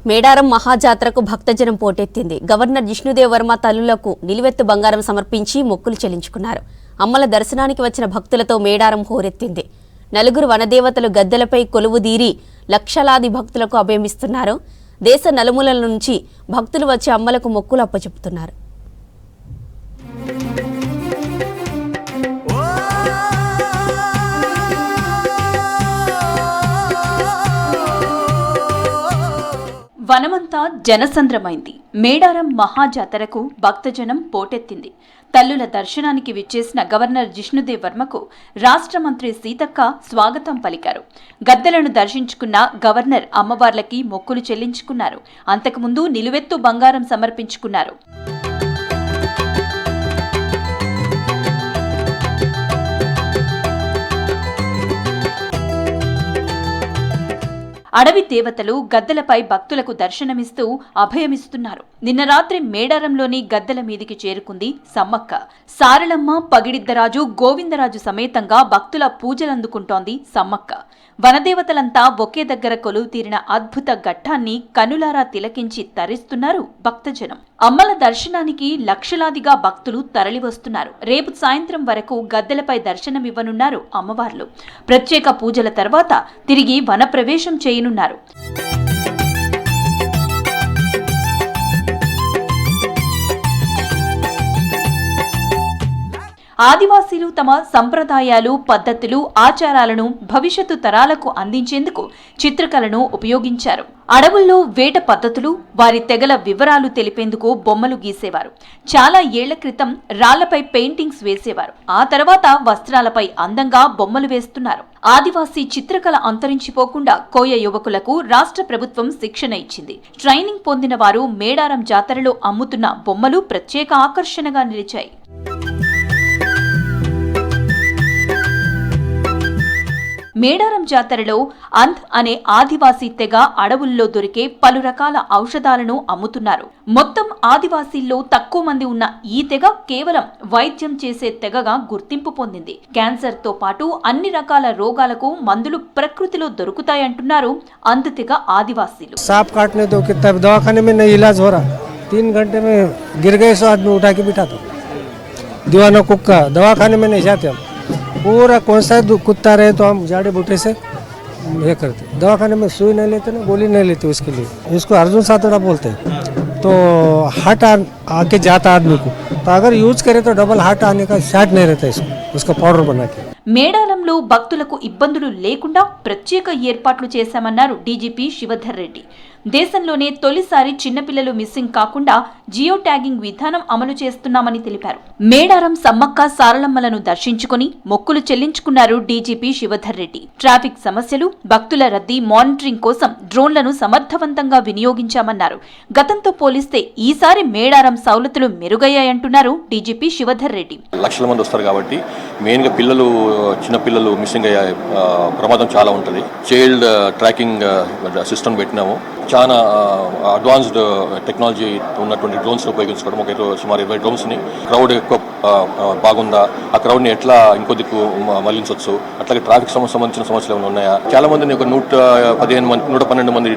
Medaram మహాజాతరకు భక్తజనం పోటెత్తింది. Governor Jishnu Dev Varma తల్లులకు నిలువెత్తు బంగారం సమర్పించి మొక్కులు చెల్లించుకున్నారు. అమ్మల దర్శనానికి వచ్చిన భక్తులతో మేడారం హోరెత్తింది. నలుగురు వనదేవతలు గద్దెలపై కొలువుదీరి లక్షలాది భక్తులకు అభయమిస్తున్నారు. దేశ నలుమూలల నుంచి భక్తులు వచ్చి అమ్మలకు మొక్కులు అప్పచెపుతున్నారు. వనమంతా జనసంద్రమైంది. మేడారం మహాజాతరకు భక్తజనం పోటెత్తింది. తల్లుల దర్శనానికి విచ్చేసిన గవర్నర్ జిష్ణుదేవ్ వర్మకు రాష్ట్ర మంత్రి సీతక్క స్వాగతం పలికారు. గద్దెలను దర్శించుకున్న గవర్నర్ అమ్మవార్లకి మొక్కులు చెల్లించుకున్నారు. అంతకుముందు నిలువెత్తు బంగారం సమర్పించుకున్నారు. అడవి దేవతలు గద్దెలపై భక్తులకు దర్శనమిస్తూ అభయమిస్తున్నారు. నిన్న రాత్రి మేడారంలోని గద్దెల మీదికి చేరుకుంది సమ్మక్క. సారలమ్మ, పగిడిద్దరాజు, గోవిందరాజు సమేతంగా భక్తుల పూజలందుకుంటోంది సమ్మక్క. వనదేవతలంతా ఒకే దగ్గర కొలువు తీరిన అద్భుత ఘట్టాన్ని కనులారా తిలకించి తరిస్తున్నారు భక్తజనం. అమ్మల దర్శనానికి లక్షలాదిగా భక్తులు తరలివస్తున్నారు. రేపు సాయంత్రం వరకు గద్దెలపై దర్శనమివ్వనున్నారు అమ్మవార్లు. ప్రత్యేక పూజల తర్వాత తిరిగి వనప్రవేశం చేయనున్నారు. ఆదివాసీలు తమ సంప్రదాయాలు, పద్ధతులు, ఆచారాలను భవిష్యత్తు తరాలకు అందించేందుకు చిత్రకళను ఉపయోగించారు. అడవుల్లో వేట పద్ధతులు, వారి తెగల వివరాలు తెలిపేందుకు బొమ్మలు గీసేవారు. చాలా ఏళ్ల క్రితం రాళ్లపై పెయింటింగ్స్ వేసేవారు. ఆ తర్వాత వస్త్రాలపై అందంగా బొమ్మలు వేస్తున్నారు. ఆదివాసీ చిత్రకళ అంతరించిపోకుండా కోయ యువకులకు రాష్ట్ర ప్రభుత్వం శిక్షణ ఇచ్చింది. ట్రైనింగ్ పొందిన వారు మేడారం జాతరలో అమ్ముతున్న బొమ్మలు ప్రత్యేక ఆకర్షణగా నిలిచాయి. మేడారం జాతరలో అంధ్ అనే ఆదివాసీ తెగ అడవుల్లో దొరికే పలు రకాల ఔషధాలను అమ్ముతున్నారు. మొత్తం ఆదివాసీల్లో తక్కువ మంది ఉన్న ఈ తెగ కేవలం వైద్యం చేసే తెగగా గుర్తింపు పొందింది. క్యాన్సర్ తో పాటు అన్ని రకాల రోగాలకు మందులు ప్రకృతిలో దొరుకుతాయంటున్నారు అంధ్ తెగ ఆదివాసీలు. सांप काटने दो कि तब दवाखाने में नहीं इलाज हो रहा, 3 घंटे में गिर गए सो आदमी उठा के बिठा दो. दीवाना कुक्का दवाखाने में नहीं जाते हम, पूरा कौन सा कुत्ता रहे तो हम जाड़े बूटे से ये करते. दवाखाने में सुई नहीं लेते ना, गोली नहीं लेते उसके लिए. इसको अर्जुन सातड़ा बोलते हैं. तो हार्ट आके जाता आदमी को, तो अगर यूज करे तो डबल हार्ट आने का शाट नहीं रहता इसको, उसका पाउडर बना के. మేడారంలో భక్తులకు ఇబ్బందులు లేకుండా ప్రత్యేక ఏర్పాట్లు చేశామన్నారు డీజీపీ శివధర్ రెడ్డి. దేశంలోనే తొలిసారి చిన్నపిల్లలు మిస్సింగ్ కాకుండా జియో ట్యాగింగ్ విధానం అమలు చేస్తున్నామని తెలిపారు. మేడారం సమ్మక్క సారలమ్మలను దర్శించుకుని మొక్కులు చెల్లించుకున్నారు డీజీపీ శివధర్ రెడ్డి. ట్రాఫిక్ సమస్యలు, భక్తుల రద్దీ మానిటరింగ్ కోసం డ్రోన్లను సమర్థవంతంగా వినియోగించామన్నారు. గతంతో పోలిస్తే ఈసారి మేడారం సౌలతులు మెరుగయ్యాయంటున్నారు డీజీపీ శివధర్ రెడ్డి. లక్షల మంది వస్తారు కాబట్టి మెయిన్గా చిన్నపిల్లలు మిస్సింగ్ అయ్యే ప్రమాదం చాలా ఉంటుంది. చైల్డ్ ట్రాకింగ్ సిస్టమ్ పెట్టినాము. చాలా అడ్వాన్స్డ్ టెక్నాలజీ ఉన్నటువంటి డ్రోన్స్ ఉపయోగించుకోవడం. సుమారు 20 డ్రోన్స్ని క్రౌడ్ ఎక్కువ బాగుందా, ఆ క్రౌడ్ని ఎట్లా ఇంకో దిక్కు మళ్లించవచ్చు, అట్లాగే ట్రాఫిక్ సంబంధించిన సమస్యలు ఏమైనా ఉన్నాయా. చాలా మందిని ఒక 112 మంది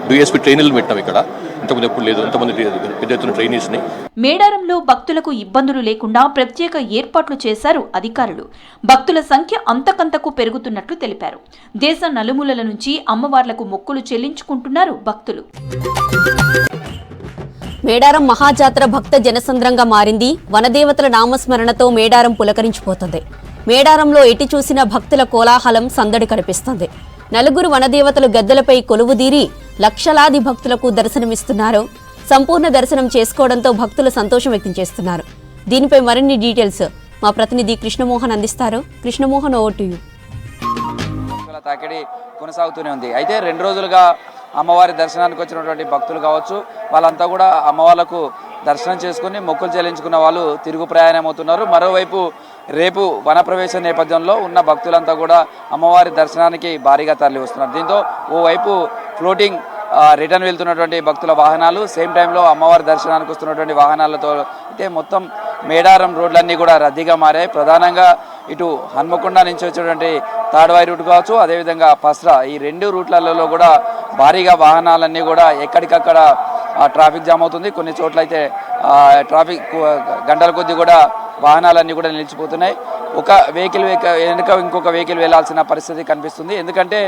డిఎస్పీ ట్రైనర్లు పెట్టినాం ఇక్కడ. ఇంతకుముందు ఎప్పుడు లేదు, ఇంతమంది పెద్ద ఎత్తున ట్రైనీస్ ని. మేడారంలో భక్తులకు ఇబ్బందులు లేకుండా ప్రత్యేక ఏర్పాట్లు చేశారు అధికారులు. భక్తుల సంఖ్య అంతకంతకు పెరుగుతున్నట్లు తెలిపారు. దేశ నలుమూలల నుంచి అమ్మవార్లకు మొక్కులు చెల్లించుకుంటున్నారు భక్తులు. మేడారం మహాజాతర భక్త జనసంద్రంగా మారింది. వనదేవతల నామస్మరణతో మేడారం పులకరించిపోతుంది. మేడారంలో ఎటు చూసిన భక్తుల కోలాహలం సందడి కనిపిస్తుంది. నలుగురు వనదేవతలు గద్దెలపై కొలువుదీరి లక్షలాది భక్తులకు దర్శనమిస్తున్నారు. సంపూర్ణ దర్శనం చేసుకోవడంతో భక్తులు సంతోషం వ్యక్తం చేస్తున్నారు. దీనిపై మరిన్ని డీటెయిల్స్ మా ప్రతినిధి కృష్ణమోహన్ అందిస్తారు. Krishnamohan, over to you. తాకిడి కొనసాగుతూనే ఉంది. అయితే 2 రోజులుగా అమ్మవారి దర్శనానికి వచ్చినటువంటి భక్తులు కావచ్చు, వాళ్ళంతా కూడా అమ్మవార్లకు దర్శనం చేసుకుని మొక్కులు చెల్లించుకున్న వాళ్ళు తిరుగు ప్రయాణం అవుతున్నారు. మరోవైపు రేపు వనప్రవేశ నేపథ్యంలో ఉన్న భక్తులంతా కూడా అమ్మవారి దర్శనానికి భారీగా తరలి వస్తున్నారు. దీంతో ఓవైపు ఫ్లోటింగ్ రిటర్న్ వెళ్తున్నటువంటి భక్తుల వాహనాలు, సేమ్ టైంలో అమ్మవారి దర్శనానికి వస్తున్నటువంటి వాహనాలతో అయితే మొత్తం మేడారం రోడ్లన్నీ కూడా రద్దీగా మారాయి. ప్రధానంగా ఇటు హన్మకొండ నుంచి వచ్చేటువంటి తాడ్వాయి రూట్ కావచ్చు, అదేవిధంగా పస్రా, ఈ రెండు రూట్లలో కూడా భారీగా వాహనాలన్నీ కూడా ఎక్కడికక్కడ ట్రాఫిక్ జామ్ అవుతుంది. కొన్ని చోట్ల అయితే ట్రాఫిక్ గంటల కొద్దీ కూడా వాహనాలన్నీ కూడా నిలిచిపోతున్నాయి. ఒక వెహికల్ వెనుక ఇంకొక వెహికల్ వెళ్లాల్సిన పరిస్థితి కనిపిస్తుంది. ఎందుకంటే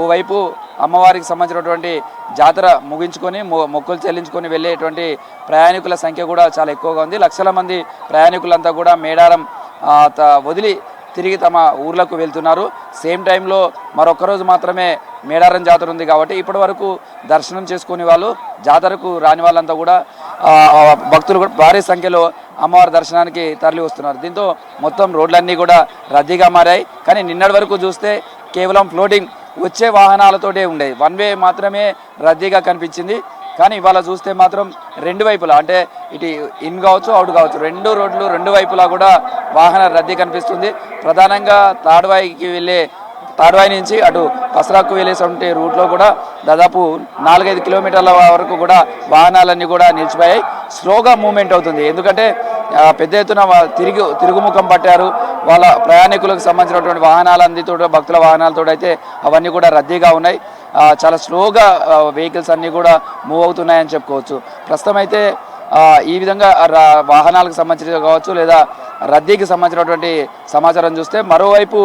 ఓవైపు అమ్మవారికి సంబంధించినటువంటి జాతర ముగించుకొని మొక్కులు చెల్లించుకొని వెళ్ళేటువంటి ప్రయాణికుల సంఖ్య కూడా చాలా ఎక్కువగా ఉంది. లక్షల మంది ప్రయాణికులంతా కూడా మేడారం వదిలి తిరిగి తమ ఊర్లకు వెళ్తున్నారు. సేమ్ టైంలో మరొక రోజు మాత్రమే మేడారం జాతర ఉంది కాబట్టి ఇప్పటి వరకు దర్శనం చేసుకునే వాళ్ళు, జాతరకు రాని వాళ్ళంతా కూడా భక్తులు కూడా భారీ సంఖ్యలో అమ్మవారి దర్శనానికి తరలి వస్తున్నారు. దీంతో మొత్తం రోడ్లన్నీ కూడా రద్దీగా మారాయి. కానీ నిన్నటి వరకు చూస్తే కేవలం ఫ్లోటింగ్ వచ్చే వాహనాలతోటే ఉండేది, వన్ వే మాత్రమే రద్దీగా కనిపించింది. కానీ ఇవాళ చూస్తే మాత్రం రెండు వైపులా, అంటే ఇటు ఇన్ కావచ్చు అవుట్ కావచ్చు, రెండు రోడ్లు రెండు వైపులా కూడా వాహన రద్దీ కనిపిస్తుంది. ప్రధానంగా తాడ్వాయి నుంచి అటు పసరాకు వెళ్ళేటువంటి రూట్లో కూడా దాదాపు 4-5 కిలోమీటర్ల వరకు కూడా వాహనాలన్నీ కూడా నిలిచిపోయాయి. స్లోగా మూవ్మెంట్ అవుతుంది, ఎందుకంటే పెద్ద ఎత్తున తిరుగుముఖం పట్టారు. వాళ్ళ ప్రయాణికులకు సంబంధించినటువంటి వాహనాలన్నితో, భక్తుల వాహనాలతో అయితే అవన్నీ కూడా రద్దీగా ఉన్నాయి. చాలా స్లోగా వెహికల్స్ అన్నీ కూడా మూవ్ అవుతున్నాయని చెప్పుకోవచ్చు. ప్రస్తుతం అయితే ఈ విధంగా వాహనాలకు సంబంధించి కావచ్చు లేదా రద్దీకి సంబంధించినటువంటి సమాచారం చూస్తే, మరోవైపు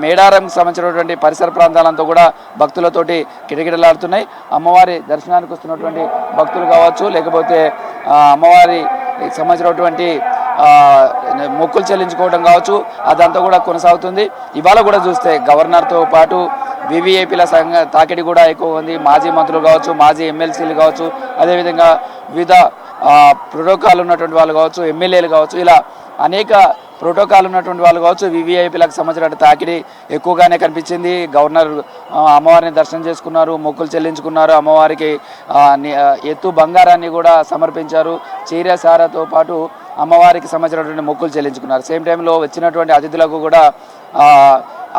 మేడారంకి సంబంధించినటువంటి పరిసర ప్రాంతాలంతా కూడా భక్తులతోటి కిటకిటలాడుతున్నాయి. అమ్మవారి దర్శనానికి వస్తున్నటువంటి భక్తులు కావచ్చు, లేకపోతే అమ్మవారికి సంబంధించినటువంటి మొక్కులు చెల్లించుకోవడం కావచ్చు, అదంతా కూడా కొనసాగుతుంది. ఇవాళ కూడా చూస్తే గవర్నర్తో పాటు వివిఐపీల తాకిడి కూడా ఎక్కువ ఉంది. మాజీ మంత్రులు కావచ్చు, మాజీ ఎమ్మెల్సీలు కావచ్చు, అదేవిధంగా వివిధ ప్రోటోకాల్ ఉన్నటువంటి వాళ్ళు కావచ్చు, ఎమ్మెల్యేలు కావచ్చు, ఇలా అనేక ప్రోటోకాల్ ఉన్నటువంటి వాళ్ళు కావచ్చు, వివిఐపీలకు సంబంధించిన తాకిడి ఎక్కువగానే కనిపించింది. గవర్నర్ అమ్మవారిని దర్శనం చేసుకున్నారు, మొక్కులు చెల్లించుకున్నారు, అమ్మవారికి ఎత్తు బంగారాన్ని కూడా సమర్పించారు. చీర సారతో పాటు అమ్మవారికి సంబంధించినటువంటి మొక్కులు చెల్లించుకున్నారు. సేమ్ టైంలో వచ్చినటువంటి అతిథులకు కూడా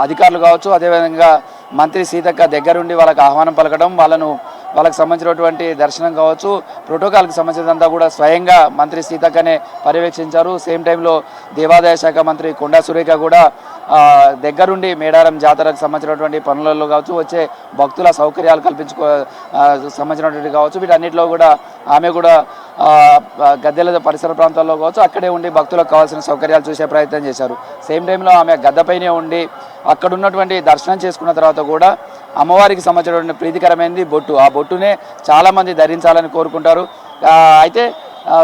అధికారులు కావచ్చు, అదేవిధంగా మంత్రి సీతక్క దగ్గరుండి వాళ్ళకి ఆహ్వానం పలకడం, వాళ్ళకి సంబంధించినటువంటి దర్శనం కావచ్చు, ప్రోటోకాల్కి సంబంధించినంతా కూడా స్వయంగా మంత్రి సీతక్కనే పర్యవేక్షించారు. సేమ్ టైంలో దేవాదాయ శాఖ మంత్రి కొండా సురేఖ కూడా దగ్గరుండి మేడారం జాతరకు సంబంధించినటువంటి పనులలో కావచ్చు, వచ్చే భక్తుల సౌకర్యాలు సంబంధించినటువంటి కావచ్చు, వీటన్నిటిలో కూడా ఆమె కూడా గద్దెల పరిసర ప్రాంతాల్లో కావచ్చు అక్కడే ఉండి భక్తులకు కావాల్సిన సౌకర్యాలు చూసే ప్రయత్నం చేశారు. సేమ్ టైంలో ఆమె గద్దెపైనే ఉండి అక్కడ ఉన్నటువంటి దర్శనం చేసుకున్న తర్వాత కూడా అమ్మవారికి సంబంధించినటువంటి ప్రీతికరమైనది బొట్టు, ఆ బొట్టునే చాలామంది ధరించాలని కోరుకుంటారు. అయితే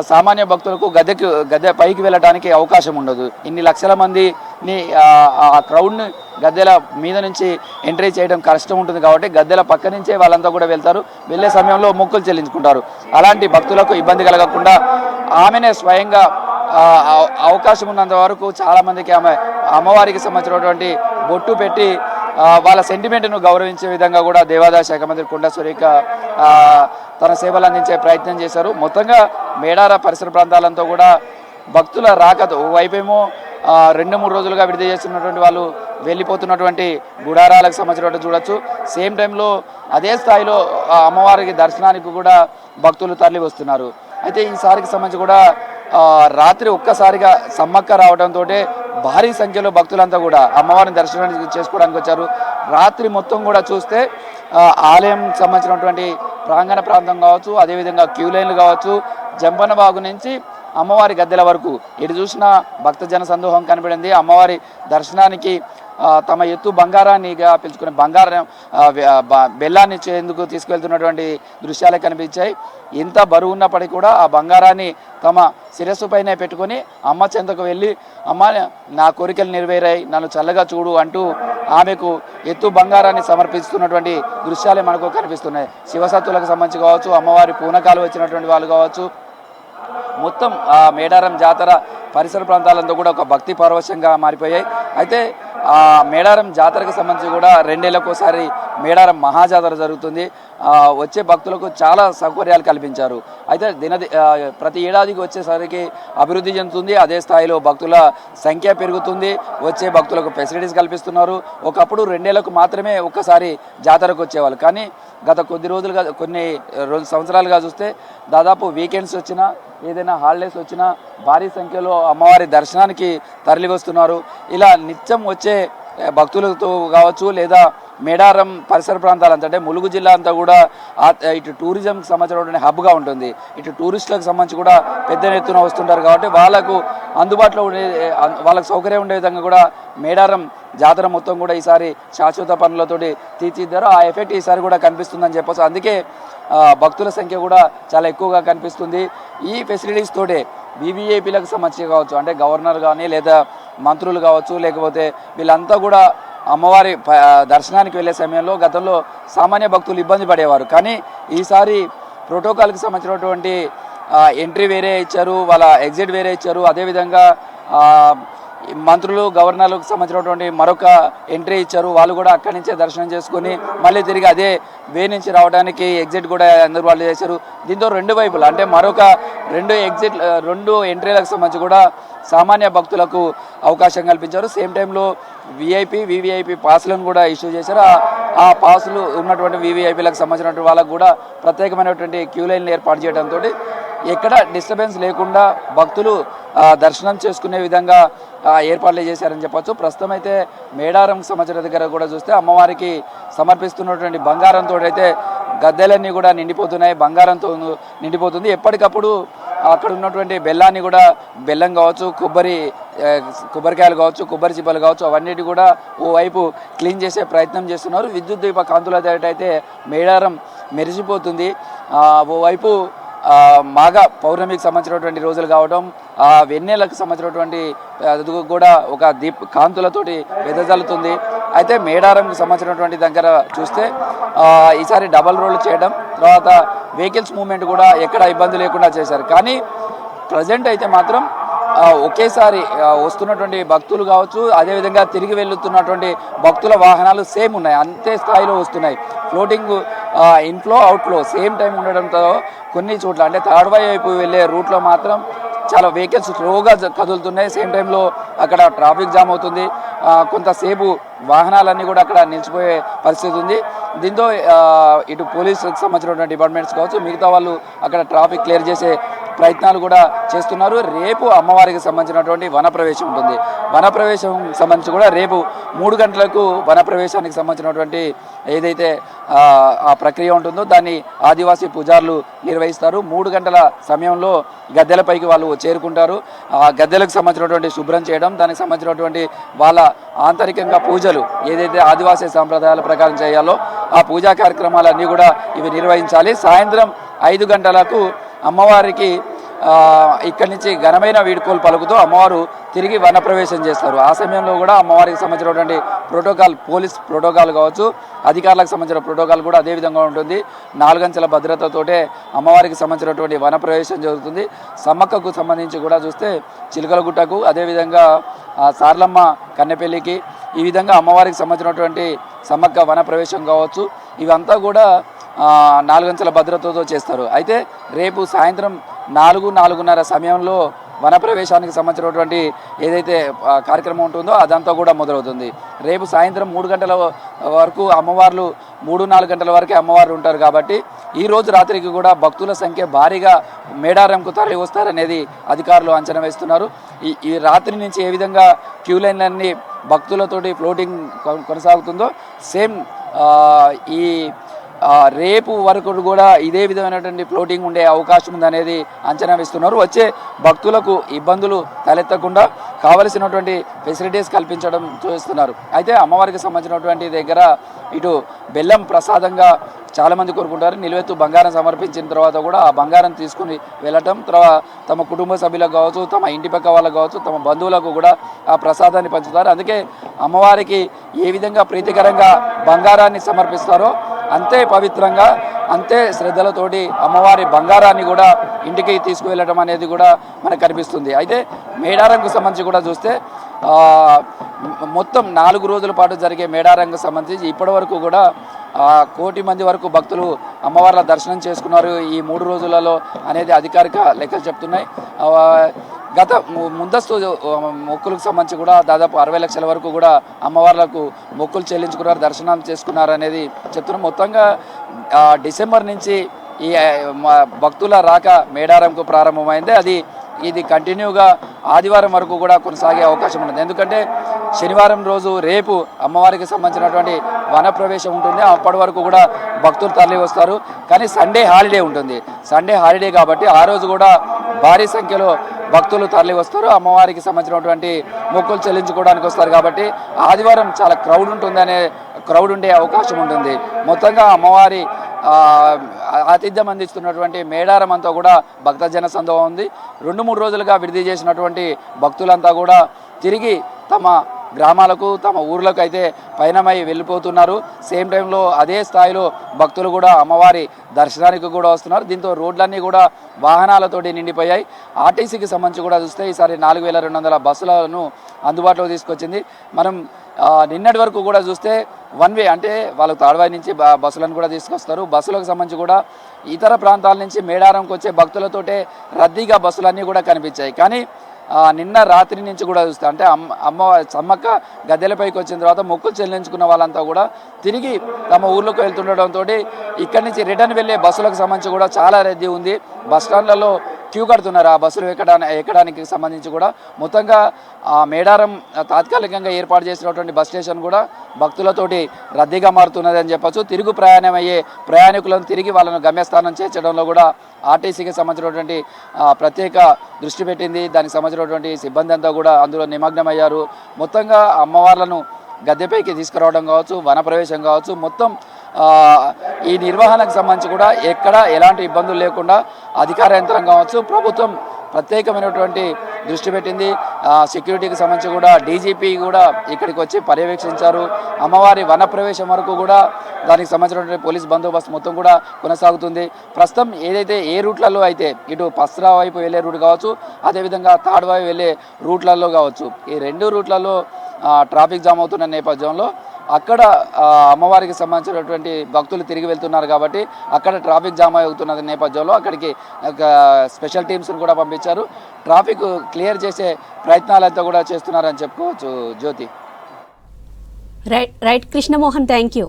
సామాన్య భక్తులకు గద్దె పైకి వెళ్ళడానికి అవకాశం ఉండదు. ఇన్ని లక్షల మందిని ఆ క్రౌడ్ని గద్దెల మీద నుంచి ఎంట్రీ చేయడం కష్టం ఉంటుంది కాబట్టి గద్దెల పక్క నుంచే వాళ్ళంతా కూడా వెళ్తారు. వెళ్ళే సమయంలో మొక్కులు చెల్లించుకుంటారు. అలాంటి భక్తులకు ఇబ్బంది కలగకుండా ఆమెనే స్వయంగా అవకాశం ఉన్నంత వరకు చాలామందికి ఆమె అమ్మవారికి సంబంధించినటువంటి బొట్టు పెట్టి వాళ్ళ సెంటిమెంట్ను గౌరవించే విధంగా కూడా దేవాదాయ శాఖ మంత్రి కొండా సురేఖ తన సేవలు అందించే ప్రయత్నం చేశారు. మొత్తంగా మేడార పరిసర ప్రాంతాలంతా కూడా భక్తుల రాకతో ఓవైపేమో 2-3 రోజులుగా విడుదల చేస్తున్నటువంటి వాళ్ళు వెళ్ళిపోతున్నటువంటి గుడారాలకు సంబంధించినట్టు చూడొచ్చు. సేమ్ టైంలో అదే స్థాయిలో అమ్మవారికి దర్శనానికి కూడా భక్తులు తరలి వస్తున్నారు. అయితే ఈసారికి సంబంధించి కూడా రాత్రి ఒక్కసారిగా సమ్మక్క రావడంతో భారీ సంఖ్యలో భక్తులంతా కూడా అమ్మవారిని దర్శనం చేసుకోవడానికి వచ్చారు. రాత్రి మొత్తం కూడా చూస్తే ఆలయం సంబంధించినటువంటి ప్రాంగణ ప్రాంతం కావచ్చు, అదేవిధంగా క్యూ లైన్లు కావచ్చు, జంపనబాగు నుంచి అమ్మవారి గద్దెల వరకు ఎటు చూసినా భక్తజన సందోహం కనబడింది. అమ్మవారి దర్శనానికి తమ ఎత్తు బంగారాన్నిగా పిలుచుకునే బంగారం బెల్లాన్ని ఎందుకు తీసుకెళ్తున్నటువంటి దృశ్యాలే కనిపించాయి. ఎంత బరువు ఉన్నప్పటికీ కూడా ఆ బంగారాన్ని తమ శిరస్సు పైనే పెట్టుకొని అమ్మ చెంతకు వెళ్ళి, అమ్మ నా కోరికలు నెరవేరాయి, నన్ను చల్లగా చూడు అంటూ ఆమెకు ఎత్తు బంగారాన్ని సమర్పిస్తున్నటువంటి దృశ్యాలే మనకు కనిపిస్తున్నాయి. శివసత్తులకు సంబంధించి కావచ్చు, అమ్మవారి పూనకాలు వచ్చినటువంటి వాళ్ళు కావచ్చు, మొత్తం మేడారం జాతర పరిసర ప్రాంతాలంతా కూడా ఒక భక్తి పరవశంగా మారిపోయాయి. అయితే మేడారం జాతరకు సంబంధించి కూడా 2 ఏళ్లకోసారి మేడారం మహాజాతర జరుగుతుంది. వచ్చే భక్తులకు చాలా సౌకర్యాలు కల్పించారు. అయితే ప్రతి ఏడాదికి వచ్చేసరికి అభివృద్ధి చెందుతుంది. అదే స్థాయిలో భక్తుల సంఖ్య పెరుగుతుంది. వచ్చే భక్తులకు ఫెసిలిటీస్ కల్పిస్తున్నారు. ఒకప్పుడు 2 ఏళ్లకు మాత్రమే ఒక్కసారి జాతరకు వచ్చేవాళ్ళు, కానీ గత కొన్ని సంవత్సరాలుగా చూస్తే దాదాపు వీకెండ్స్ వచ్చినా ఏదైనా హాలిడేస్ వచ్చినా భారీ సంఖ్యలో అమ్మవారి దర్శనానికి తరలి వస్తున్నారు. ఇలా నిత్యం వచ్చే భక్తులతో కావచ్చు లేదా మేడారం పరిసర ప్రాంతాలంతా అంటే ములుగు జిల్లా అంతా కూడా ఇటు టూరిజంకి సంబంధించినటువంటి హబ్గా ఉంటుంది. ఇటు టూరిస్టులకు సంబంధించి కూడా పెద్ద ఎత్తున వస్తుంటారు కాబట్టి వాళ్ళకు అందుబాటులో ఉండే వాళ్ళకు సౌకర్యం ఉండే విధంగా కూడా మేడారం జాతర మొత్తం కూడా ఈసారి శాశ్వత పనులతోటి తీర్చిదిద్దారు. ఆ ఎఫెక్ట్ ఈసారి కూడా కనిపిస్తుందని చెప్పొచ్చు. అందుకే భక్తుల సంఖ్య కూడా చాలా ఎక్కువగా కనిపిస్తుంది. ఈ ఫెసిలిటీస్ తోటే వివిఐపీలకు సంబంధించి కావచ్చు, అంటే గవర్నర్ కానీ లేదా మంత్రులు కావచ్చు, లేకపోతే వీళ్ళంతా కూడా అమ్మవారి దర్శనానికి వెళ్ళే సమయంలో గతంలో సామాన్య భక్తులు ఇబ్బంది పడేవారు. కానీ ఈసారి ప్రోటోకాల్కి సంబంధించినటువంటి ఎంట్రీ వేరే ఇచ్చారు, వాళ్ళ ఎగ్జిట్ వేరే ఇచ్చారు. అదేవిధంగా మంత్రులు గవర్నర్లకు సంబంధించినటువంటి మరొక ఎంట్రీ ఇచ్చారు. వాళ్ళు కూడా అక్కడి నుంచే దర్శనం చేసుకుని మళ్ళీ తిరిగి అదే వే నుంచి రావడానికి ఎగ్జిట్ కూడా అందరూ వాళ్ళు చేశారు. దీంతో 2 వైపులా అంటే మరొక 2 ఎంట్రీలకు సంబంధించి కూడా సామాన్య భక్తులకు అవకాశం కల్పించారు. సేమ్ టైంలో వివిఐపి పాసులను కూడా ఇష్యూ చేశారు. ఆ పాసులు ఉన్నటువంటి వివిఐపీలకు సంబంధించినటువంటి వాళ్ళకు కూడా ప్రత్యేకమైనటువంటి క్యూ లైన్లు ఏర్పాటు చేయడంతో ఎక్కడ డిస్టర్బెన్స్ లేకుండా భక్తులు దర్శనం చేసుకునే విధంగా ఏర్పాట్లు చేశారని చెప్పొచ్చు. ప్రస్తుతం అయితే మేడారం సంవత్సరం దగ్గర కూడా చూస్తే అమ్మవారికి సమర్పిస్తున్నటువంటి బంగారంతో అయితే గద్దెలన్నీ కూడా నిండిపోతున్నాయి, బంగారంతో నిండిపోతుంది. ఎప్పటికప్పుడు అక్కడ ఉన్నటువంటి బెల్లాన్ని కూడా బెల్లం కావచ్చు, కొబ్బరికాయలు కావచ్చు, కొబ్బరి చిప్పలు కావచ్చు, అవన్నిటి కూడా ఓవైపు క్లీన్ చేసే ప్రయత్నం చేస్తున్నారు. విద్యుత్ దీప కాంతులతో అయితే మేడారం మెరిసిపోతుంది. ఓవైపు మాఘ పౌర్ణమికి సంబంధించినటువంటి రోజులు కావడం, వెన్నెలకు సంబంధించినటువంటి కూడా ఒక కాంతులతోటి వెదజల్లుతుంది. అయితే మేడారంకి సంబంధించినటువంటి దగ్గర చూస్తే ఈసారి డబల్ రోడ్లు చేయడం, తర్వాత వెహికల్స్ మూవ్మెంట్ కూడా ఎక్కడ ఇబ్బంది లేకుండా చేశారు. కానీ ప్రజెంట్ అయితే మాత్రం ఒకేసారి వస్తున్నటువంటి భక్తులు కావచ్చు, అదేవిధంగా తిరిగి వెళ్తున్నటువంటి భక్తుల వాహనాలు సేమ్ ఉన్నాయి, అంతే స్థాయిలో వస్తున్నాయి. Floating inflow outflow same time ఉండడంతో కొన్ని చోట్ల అంటే తాడ్వాయి వైపు వెళ్ళే రూట్లో మాత్రం చాలా వెహికల్స్ స్లోగా కదులుతున్నాయి. సేమ్ టైంలో అక్కడ ట్రాఫిక్ జామ్ అవుతుంది. కొంతసేపు వాహనాలన్నీ కూడా అక్కడ నిలిచిపోయే పరిస్థితి ఉంది. దీంతో ఇటు పోలీసులకు సంబంధించినటువంటి డిపార్ట్మెంట్స్ కావచ్చు, మిగతా వాళ్ళు అక్కడ ట్రాఫిక్ క్లియర్ చేసే ప్రయత్నాలు కూడా చేస్తున్నారు. రేపు అమ్మవారికి సంబంధించినటువంటి వనప్రవేశం ఉంటుంది. వనప్రవేశం సంబంధించి కూడా రేపు 3 గంటలకు వనప్రవేశానికి సంబంధించినటువంటి ఏదైతే ఆ ప్రక్రియ ఉంటుందో దాన్ని ఆదివాసీ పూజారులు నిర్వహిస్తారు. 3 గంటల సమయంలో గద్దెలపైకి వాళ్ళు చేరుకుంటారు. ఆ గద్దెలకు సంబంధించినటువంటి శుభ్రం చేయడం, దానికి సంబంధించినటువంటి వాళ్ళ ఆంతరికంగా పూజలు ఏదైతే ఆదివాసీ సాంప్రదాయాల ప్రకారం చేయాలో ఆ పూజా కార్యక్రమాలన్నీ కూడా ఇవి నిర్వహించాలి. సాయంత్రం 5 గంటలకు అమ్మవారికి ఇక్కడి నుంచి ఘనమైన వీడ్కోలు పలుకుతూ అమ్మవారు తిరిగి వనప్రవేశం చేస్తారు. ఆ సమయంలో కూడా అమ్మవారికి సంబంధించినటువంటి ప్రోటోకాల్, పోలీస్ ప్రోటోకాల్ కావచ్చు, అధికారులకు సంబంధించిన ప్రోటోకాల్ కూడా అదే విధంగా ఉంటుంది. 4 అంచెల భద్రతతోటే అమ్మవారికి సంబంధించినటువంటి వనప్రవేశం జరుగుతుంది. సమ్మక్కకు సంబంధించి కూడా చూస్తే చిలకలగుట్టకు, అదేవిధంగా సార్లమ్మ కన్నెపల్లికి, ఈ విధంగా అమ్మవారికి సంబంధించినటువంటి సమ్మక్క వనప్రవేశం కావచ్చు, ఇవంతా కూడా 4 అంచెల భద్రతతో చేస్తారు. అయితే రేపు సాయంత్రం 4-4:30 సమయంలో వనప్రవేశానికి సంబంధించినటువంటి ఏదైతే కార్యక్రమం ఉంటుందో అదంతా కూడా మొదలవుతుంది. రేపు సాయంత్రం 3 గంటల వరకు అమ్మవార్లు 3-4 గంటల వరకే అమ్మవార్లు ఉంటారు. కాబట్టి ఈ రోజు రాత్రికి కూడా భక్తుల సంఖ్య భారీగా మేడారంకు తరలి వస్తారనేది అధికారులు అంచనా వేస్తున్నారు. ఈ రాత్రి నుంచి ఏ విధంగా క్యూ లైన్లన్నీ భక్తులతోటి ఫ్లోటింగ్ కొనసాగుతుందో సేమ్ ఈ రేపు వరకు కూడా ఇదే విధమైనటువంటి ఫ్లోటింగ్ ఉండే అవకాశం ఉందనేది అంచనా వేస్తున్నారు. వచ్చే భక్తులకు ఇబ్బందులు తలెత్తకుండా కావలసినటువంటి ఫెసిలిటీస్ కల్పించడం చూస్తున్నారు. అయితే అమ్మవారికి సంబంధించినటువంటి దగ్గర ఇటు బెల్లం ప్రసాదంగా చాలామంది కోరుకుంటారు. నిలువెత్తు బంగారం సమర్పించిన తర్వాత కూడా ఆ బంగారం తీసుకుని వెళ్ళటం, తర్వాత తమ కుటుంబ సభ్యులకు కావచ్చు, తమ ఇంటి పక్క వాళ్ళకు కావచ్చు, తమ బంధువులకు కూడా ఆ ప్రసాదాన్ని పంచుతారు. అందుకే అమ్మవారికి ఏ విధంగా ప్రీతికరంగా బంగారాన్ని సమర్పిస్తారో అంతే పవిత్రంగా, అంతే శ్రద్ధలతోటి అమ్మవారి బంగారాన్ని కూడా ఇంటికి తీసుకువెళ్ళడం అనేది కూడా మనకు కనిపిస్తుంది. అయితే మేడారంకు సంబంధించి కూడా చూస్తే మొత్తం 4 రోజుల పాటు జరిగే మేడారంకు సంబంధించి ఇప్పటివరకు కూడా 1 కోటి మంది వరకు భక్తులు అమ్మవార్ల దర్శనం చేసుకున్నారు ఈ 3 రోజులలో అనేది అధికారిక లెక్కలు చెప్తున్నాయి. గత ముందస్తు మొక్కులకు సంబంధించి కూడా దాదాపు 60 లక్షల వరకు కూడా అమ్మవార్లకు మొక్కులు చెల్లించుకున్నారు, దర్శనం చేసుకున్నారు అనేది చెప్తున్నాం. మొత్తంగా డిసెంబర్ నుంచి ఈ భక్తుల రాక మేడారంకు ప్రారంభమైంది. ఇది కంటిన్యూగా ఆదివారం వరకు కూడా కొనసాగే అవకాశం ఉంటుంది. ఎందుకంటే శనివారం రోజు రేపు అమ్మవారికి సంబంధించినటువంటి వనప్రవేశం ఉంటుంది. అప్పటి వరకు కూడా భక్తులు తరలి వస్తారు. కానీ సండే హాలిడే ఉంటుంది. సండే హాలిడే కాబట్టి ఆ రోజు కూడా భారీ సంఖ్యలో భక్తులు తరలి వస్తారు. అమ్మవారికి సంబంధించినటువంటి మొక్కులు చెల్లించుకోవడానికి వస్తారు. కాబట్టి ఆదివారం చాలా క్రౌడ్ ఉండే అవకాశం ఉంటుంది. మొత్తంగా అమ్మవారి ఆతిథ్యం అందిస్తున్నటువంటి మేడారం అంతా కూడా భక్తజన సందోహం ఉంది. 2-3 రోజులుగా విడిది చేసినటువంటి భక్తులంతా కూడా తిరిగి తమ గ్రామాలకు తమ ఊర్లకు అయితే పయనమై వెళ్ళిపోతున్నారు. సేమ్ టైంలో అదే స్థాయిలో భక్తులు కూడా అమ్మవారి దర్శనానికి కూడా వస్తున్నారు. దీంతో రోడ్లన్నీ కూడా వాహనాలతోటి నిండిపోయాయి. ఆర్టీసీకి సంబంధించి కూడా చూస్తే ఈసారి 4200 బస్సులను అందుబాటులోకి తీసుకొచ్చింది. మనం నిన్నటి వరకు కూడా చూస్తే 1 వే అంటే వాళ్ళు తాడ్వాయి నుంచి బస్సులను కూడా తీసుకొస్తారు. బస్సులకు సంబంధించి కూడా ఇతర ప్రాంతాల నుంచి మేడారంకి వచ్చే భక్తులతోటే రద్దీగా బస్సులన్నీ కూడా కనిపించాయి. కానీ నిన్న రాత్రి నుంచి కూడా చూస్తే అంటే సమ్మక్క గద్దెలపైకి వచ్చిన తర్వాత మొక్కులు చెల్లించుకున్న వాళ్ళంతా కూడా తిరిగి తమ ఊర్లోకి వెళ్తుండడంతో ఇక్కడి నుంచి రిటర్న్ వెళ్ళే బస్సులకు సంబంధించి కూడా చాలా రద్దీ ఉంది. బస్ స్టాండ్లలో క్యూ కడుతున్నారు ఆ బస్సులు ఎక్కడానికి సంబంధించి కూడా. మొత్తంగా మేడారం తాత్కాలికంగా ఏర్పాటు చేసినటువంటి బస్ స్టేషన్ కూడా భక్తులతోటి రద్దీగా మారుతున్నది అని చెప్పచ్చు. తిరుగు ప్రయాణం అయ్యే ప్రయాణికులను తిరిగి వాళ్ళను గమ్యస్థానం చేర్చడంలో కూడా ఆర్టీసీకి సంబంధించినటువంటి ప్రత్యేక దృష్టి పెట్టింది. దానికి సంబంధించినటువంటి సిబ్బంది అంతా కూడా అందులో నిమగ్నమయ్యారు. మొత్తంగా అమ్మవార్లను గద్దెపైకి తీసుకురావడం కావచ్చు, వనప్రవేశం కావచ్చు, మొత్తం ఈ నిర్వహణకు సంబంధించి కూడా ఎక్కడ ఎలాంటి ఇబ్బందులు లేకుండా అధికార యంత్రం కావచ్చు ప్రభుత్వం ప్రత్యేకమైనటువంటి దృష్టి పెట్టింది. సెక్యూరిటీకి సంబంధించి కూడా డీజీపీ కూడా ఇక్కడికి వచ్చి పర్యవేక్షించారు. అమ్మవారి వనప్రవేశం వరకు కూడా దానికి సంబంధించినటువంటి పోలీస్ బందోబస్తు మొత్తం కూడా కొనసాగుతుంది. ప్రస్తుతం ఏదైతే ఏ రూట్లలో అయితే ఇటు పస్రా వైపు వెళ్ళే రూట్ కావచ్చు, అదేవిధంగా తాడ్వాయి వెళ్ళే రూట్లలో కావచ్చు, ఈ 2 రూట్లలో ట్రాఫిక్ జామ్ అవుతున్న నేపథ్యంలో అక్కడ అమ్మవారికి సంబంధించినటువంటి భక్తులు తిరిగి వెళ్తున్నారు కాబట్టి అక్కడ ట్రాఫిక్ జామ్ అవుతున్న నేపథ్యంలో అక్కడికి స్పెషల్ టీమ్స్ని కూడా పంపించారు. ట్రాఫిక్ క్లియర్ చేసే ప్రయత్నాలంతా కూడా చేస్తున్నారని చెప్పుకోవచ్చు. Jyothi. Right Krishnamohan, thank you.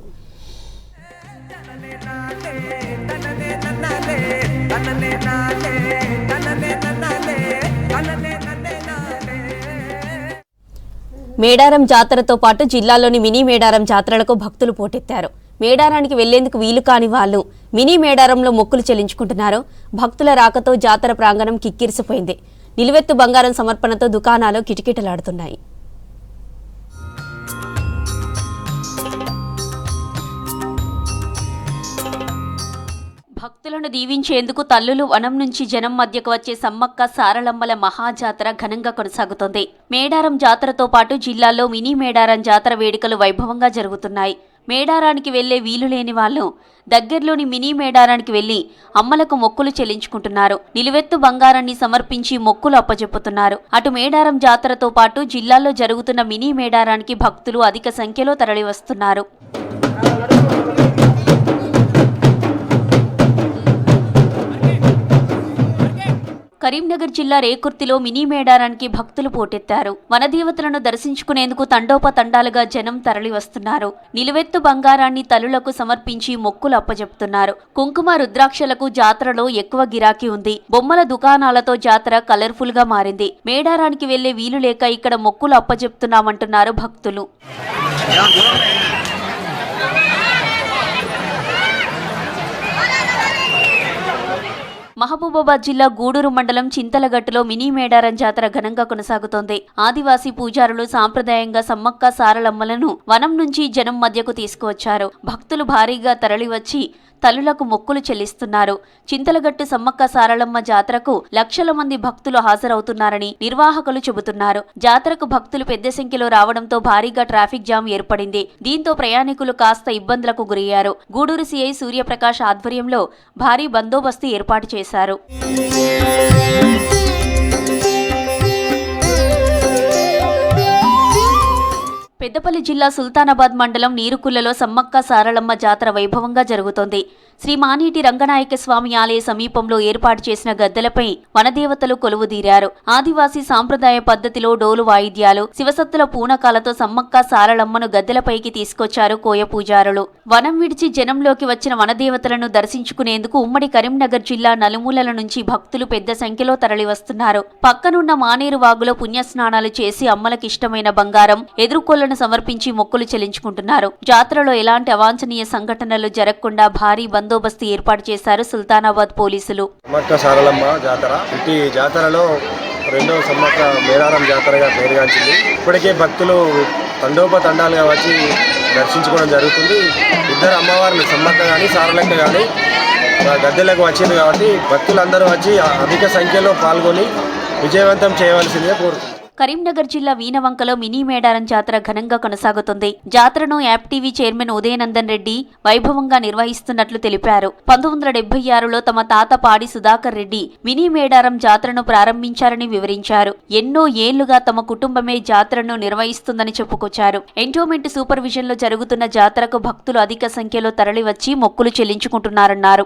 Medaram జాతరతో పాటు జిల్లాలోని మినీ మేడారం జాతరలకు భక్తులు పోటెత్తారు. మేడారానికి వెళ్లేందుకు వీలు కాని వాళ్లు మినీ మేడారంలో మొక్కులు చెల్లించుకుంటున్నారు. భక్తుల రాకతో జాతర ప్రాంగణం కిక్కిరిసిపోయింది. నిలువెత్తు బంగారం సమర్పణతో దుకాణాలు కిటకిటలాడుతున్నాయి. భక్తులను దీవించేందుకు తల్లులు వనం నుంచి జనం మధ్యకు వచ్చే సమ్మక్క సారలమ్మల మహాజాతర ఘనంగా కొనసాగుతోంది. మేడారం జాతరతో పాటు జిల్లాలో మినీ మేడారం జాతర వేడుకలు వైభవంగా జరుగుతున్నాయి. మేడారానికి వెళ్లే వీలు లేని వాళ్ళు దగ్గరలోని మినీ మేడారానికి వెళ్లి అమ్మలకు మొక్కులు చెల్లించుకుంటున్నారు. నిలువెత్తు బంగారాన్ని సమర్పించి మొక్కులు అప్పజెప్పుతున్నారు. అటు మేడారం జాతరతో పాటు జిల్లాలో జరుగుతున్న మినీ మేడారానికి భక్తులు అధిక సంఖ్యలో తరలివస్తున్నారు. కరీంనగర్ జిల్లా రేకుర్తిలో మినీ మేడారానికి భక్తులు పోటెత్తారు. వనదేవతలను దర్శించుకునేందుకు తండోపతండాలుగా జనం తరలివస్తున్నారు. నిలువెత్తు బంగారాన్ని తల్లులకు సమర్పించి మొక్కులు అప్పజెప్తున్నారు. కుంకుమ రుద్రాక్షలకు జాతరలో ఎక్కువ గిరాకీ ఉంది. బొమ్మల దుకాణాలతో జాతర కలర్ఫుల్ గా మారింది. మేడారానికి వెళ్లే వీలు లేక ఇక్కడ మొక్కులు అప్పజెప్తున్నామంటున్నారు భక్తులు. మహబూబాబాద్ జిల్లా గూడూరు మండలం చింతలగట్టులో మినీ మేడారం జాతర ఘనంగా కొనసాగుతోంది. ఆదివాసీ పూజారులు సాంప్రదాయంగా సమ్మక్క సారలమ్మలను వనం నుంచి జనం మధ్యకు తీసుకువచ్చారు. భక్తులు భారీగా తరలివచ్చి తల్లులకు మొక్కులు చెల్లిస్తున్నారు. చింతలగట్టు సమ్మక్క సారలమ్మ జాతరకు లక్షల మంది భక్తులు హాజరవుతున్నారని నిర్వాహకులు చెబుతున్నారు. జాతరకు భక్తులు పెద్ద సంఖ్యలో రావడంతో భారీగా ట్రాఫిక్ జామ్ ఏర్పడింది. దీంతో ప్రయాణికులు కాస్త ఇబ్బందులకు గురయ్యారు. గూడూరు సీఐ సూర్యప్రకాష్ ఆధ్వర్యంలో భారీ బందోబస్తు ఏర్పాటు చేశారు. పెద్దపల్లి జిల్లా సుల్తానాబాద్ మండలం నీరుకుల్లలో సమ్మక్క సారలమ్మ జాతర వైభవంగా జరుగుతోంది. శ్రీ మానేటి రంగనాయక స్వామి ఆలయ సమీపంలో ఏర్పాటు చేసిన గద్దెలపై వనదేవతలు కొలువుదీరారు. ఆదివాసీ సాంప్రదాయ పద్ధతిలో డోలు వాయిద్యాలు, శివసత్తుల పూనకాలతో సమ్మక్క సారలమ్మను గద్దెలపైకి తీసుకొచ్చారు కోయ పూజారులు. వనం విడిచి జనంలోకి వచ్చిన వనదేవతలను దర్శించుకునేందుకు ఉమ్మడి కరీంనగర్ జిల్లా నలుమూలల నుంచి భక్తులు పెద్ద సంఖ్యలో తరలివస్తున్నారు. పక్కనున్న మానేరు వాగులో పుణ్యస్నానాలు చేసి అమ్మలకిష్టమైన బంగారం, ఎదురుకొల్లను సమర్పించి మొక్కులు చెల్లించుకుంటున్నారు. జాతరలో ఎలాంటి అవాంఛనీయ సంఘటనలు జరగకుండా భారీ బందోబస్తు ఏర్పాటు చేశారు సుల్తానాబాద్ పోలీసులు. సమ్మక్క సారలమ్మ జాతర ఈ జాతరలో రెండవ సమ్మక్క మేడారం జాతరగా పేరుగాంచింది. ఇప్పటికే భక్తులు తండోపతండాలుగా వచ్చి దర్శించుకోవడం జరుగుతుంది. ఇద్దరు అమ్మవార్లు సమ్మక్క కానీ సారలక్క కానీ గద్దెలకు వచ్చింది కాబట్టి భక్తులందరూ వచ్చి అధిక సంఖ్యలో పాల్గొని విజయవంతం చేయవలసిందిగా కోరుతున్నారు. కరీంనగర్ జిల్లా వీణవంకలో మినీ మేడారం జాతర ఘనంగా కొనసాగుతుంది. జాతరను app TV chairman Udayanandan Reddy వైభవంగా నిర్వహిస్తున్నట్లు తెలిపారు. 1976లో తమ తాత పాడి సుధాకర్ రెడ్డి మినీ మేడారం జాతరను ప్రారంభించారని వివరించారు. ఎన్నో ఏళ్లుగా తమ కుటుంబమే జాతరను నిర్వహిస్తుందని చెప్పుకొచ్చారు. ఎండోమెంట్ సూపర్విజన్ లో జరుగుతున్న జాతరకు భక్తులు అధిక సంఖ్యలో తరలివచ్చి మొక్కులు చెల్లించుకుంటున్నారన్నారు.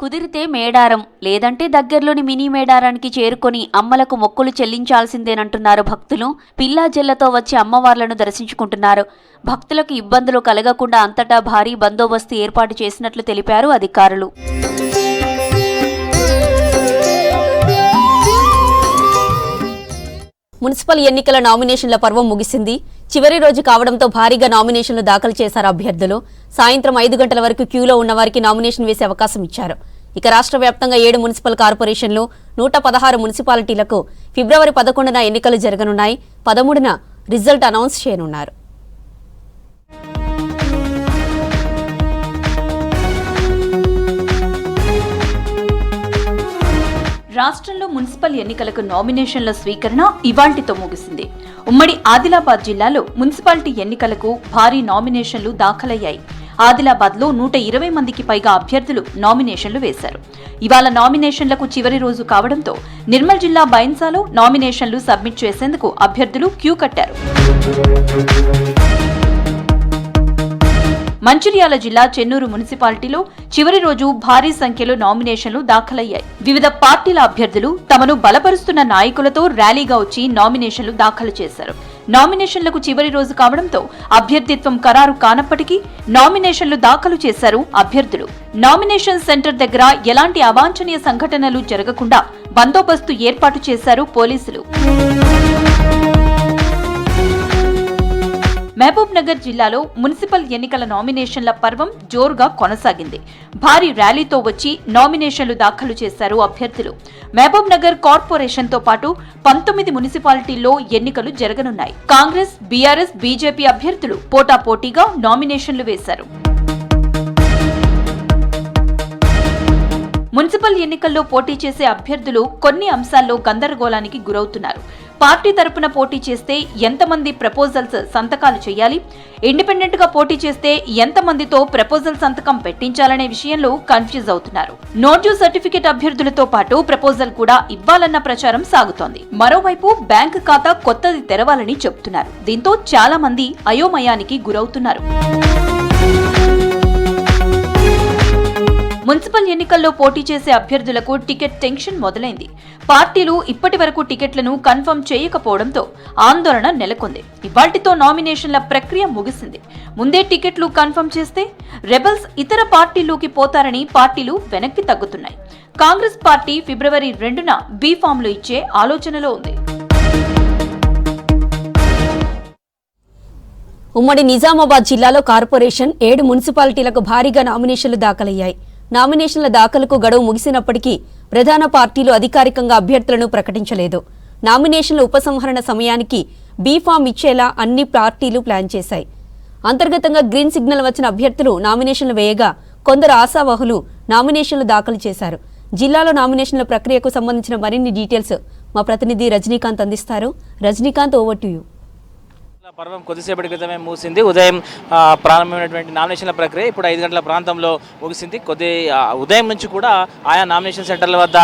కుదిరితే మేడారం లేదంటే దగ్గరలోని మినీ మేడారానికి చేరుకొని అమ్మలకు మొక్కులు చెల్లించాల్సిందేనంటున్నారు భక్తులు. పిల్లా జెల్లతో వచ్చి అమ్మవార్లను దర్శించుకుంటున్నారు. భక్తులకు ఇబ్బందులు కలగకుండా అంతటా భారీ బందోబస్తు ఏర్పాటు చేసినట్లు తెలిపారు అధికారులు. మున్సిపల్ ఎన్నికల నామినేషన్ల పర్వం ముగిసింది. చివరి రోజు కావడంతో భారీగా నామినేషన్లు దాఖలు చేశారు అభ్యర్థులు. సాయంత్రం 5 గంటల వరకు క్యూలో ఉన్న వారికి నామినేషన్ వేసే అవకాశం ఇచ్చారు. ఇక రాష్ట్ర వ్యాప్తంగా 7 మున్సిపల్ కార్పొరేషన్లు, 116 మున్సిపాలిటీలకు ఫిబ్రవరి 11న ఎన్నికలు జరగనున్నాయి. 13న రిజల్ట్ అనౌన్స్ చేయనున్నారు. రాష్ట్రంలో మున్సిపల్ ఎన్నికలకు నామినేషన్ల స్వీకరణ ఇవాల్టితో ముగిసింది. ఉమ్మడి ఆదిలాబాద్ జిల్లాలో మున్సిపాలిటీ ఎన్నికలకు భారీ నామినేషన్లు దాఖలయ్యాయి. ఆదిలాబాద్లో 120 మందికి పైగా అభ్యర్థులు నామినేషన్లు వేశారు. ఇవాళ నామినేషన్లకు చివరి రోజు కావడంతో నిర్మల్ జిల్లా బైన్సాలో నామినేషన్లు సబ్మిట్ చేసేందుకు అభ్యర్థులు క్యూ కట్టారు. మంచిర్యాల జిల్లా చెన్నూరు మున్సిపాలిటీలో చివరి రోజు భారీ సంఖ్యలో నామినేషన్లు దాఖలయ్యాయి. వివిధ పార్టీల అభ్యర్థులు తమను బలపరుస్తున్న నాయకులతో ర్యాలీగా వచ్చి నామినేషన్లు దాఖలు చేశారు. నామినేషన్లకు చివరి రోజు కావడంతో అభ్యర్థిత్వం ఖరారు కానప్పటికీ నామినేషన్లు దాఖలు చేశారు అభ్యర్థులు. నామినేషన్ సెంటర్ దగ్గర ఎలాంటి అవాంఛనీయ సంఘటనలు జరగకుండా బందోబస్తు ఏర్పాటు చేశారు పోలీసులు. మహబూబ్ నగర్ జిల్లాలో మున్సిపల్ ఎన్నికల నామినేషన్ల పర్వం జోరుగా కొనసాగింది. భారీ ర్యాలీతో వచ్చి నామినేషన్లు దాఖలు చేశారు అభ్యర్థులు. మహబూబ్ నగర్ కార్పొరేషన్తో పాటు 19 మున్సిపాలిటీల్లో ఎన్నికలు జరగనున్నాయి. కాంగ్రెస్, బీఆర్ఎస్, బీజేపీ అభ్యర్థులు పోటాపోటీగా నామినేషన్లు వేశారు. మున్సిపల్ ఎన్నికల్లో పోటీ చేసే అభ్యర్థులు కొన్ని అంశాల్లో గందరగోళానికి గురవుతున్నారు. పార్టీ తరపున పోటీ చేస్తే ఎంతమంది ప్రపోజల్స్ సంతకాలు చేయాలి, ఇండిపెండెంట్ గా పోటీ చేస్తే ఎంతమందితో ప్రపోజల్ సంతకం పెట్టించాలనే విషయంలో కన్ఫ్యూజ్ అవుతున్నారు. నో డ్యూ సర్టిఫికేట్ అభ్యర్థులతో పాటు ప్రపోజల్ కూడా ఇవ్వాలన్న ప్రచారం సాగుతోంది. మరోవైపు బ్యాంకు ఖాతా కొత్తది తెరవాలని చెబుతున్నారు. దీంతో చాలా మంది అయోమయానికి గురవుతున్నారు. మున్సిపల్ ఎన్నికల్లో పోటీ చేసే అభ్యర్థులకు టికెట్ టెన్షన్ మొదలైంది. పార్టీలు ఇప్పటి వరకు టికెట్లను కన్ఫర్మ్ చేయకపోవడంతో ఆందోళన నెలకొంది. ఇవాల్టితో నామినేషన్ల ప్రక్రియ ముగిసింది. ముందే టికెట్లు కన్ఫర్మ్ చేస్తే రెబల్స్ ఇతర పార్టీల్లోకి పోతారని పార్టీలు వెనక్కి తగ్గుతున్నాయి. కాంగ్రెస్ పార్టీ ఫిబ్రవరి 2న బీ ఫామ్లు ఇచ్చే ఆలోచనలో ఉంది. ఉమ్మడి నిజామాబాద్ జిల్లాలో కార్పొరేషన్ 7 మున్సిపాలిటీలకు భారీగా నామినేషన్లు దాఖలయ్యాయి. నామినేషన్ల దాఖలకు గడువు ముగిసినప్పటికీ ప్రధాన పార్టీలు అధికారికంగా అభ్యర్థులను ప్రకటించలేదు. నామినేషన్ల ఉపసంహరణ సమయానికి బీ ఫామ్ ఇచ్చేలా అన్ని పార్టీలు ప్లాన్ చేశాయి. అంతర్గతంగా గ్రీన్ సిగ్నల్ వచ్చిన అభ్యర్థులు నామినేషన్లు వేయగా కొందరు ఆశావహులు నామినేషన్లు దాఖలు చేశారు. జిల్లాలో నామినేషన్ల ప్రక్రియకు సంబంధించిన మరిన్ని డీటెయిల్స్ మా ప్రతినిధి రజనీకాంత్ అందిస్తారు. Rajinikanth, over to you. పర్వం కొద్దిసేపటి క్రితమే ముగిసింది. ఉదయం ప్రారంభమైనటువంటి నామినేషన్ల ప్రక్రియ ఇప్పుడు 5 గంటల ప్రాంతంలో ముగిసింది. ఉదయం నుంచి కూడా ఆయా నామినేషన్ సెంటర్ల వద్ద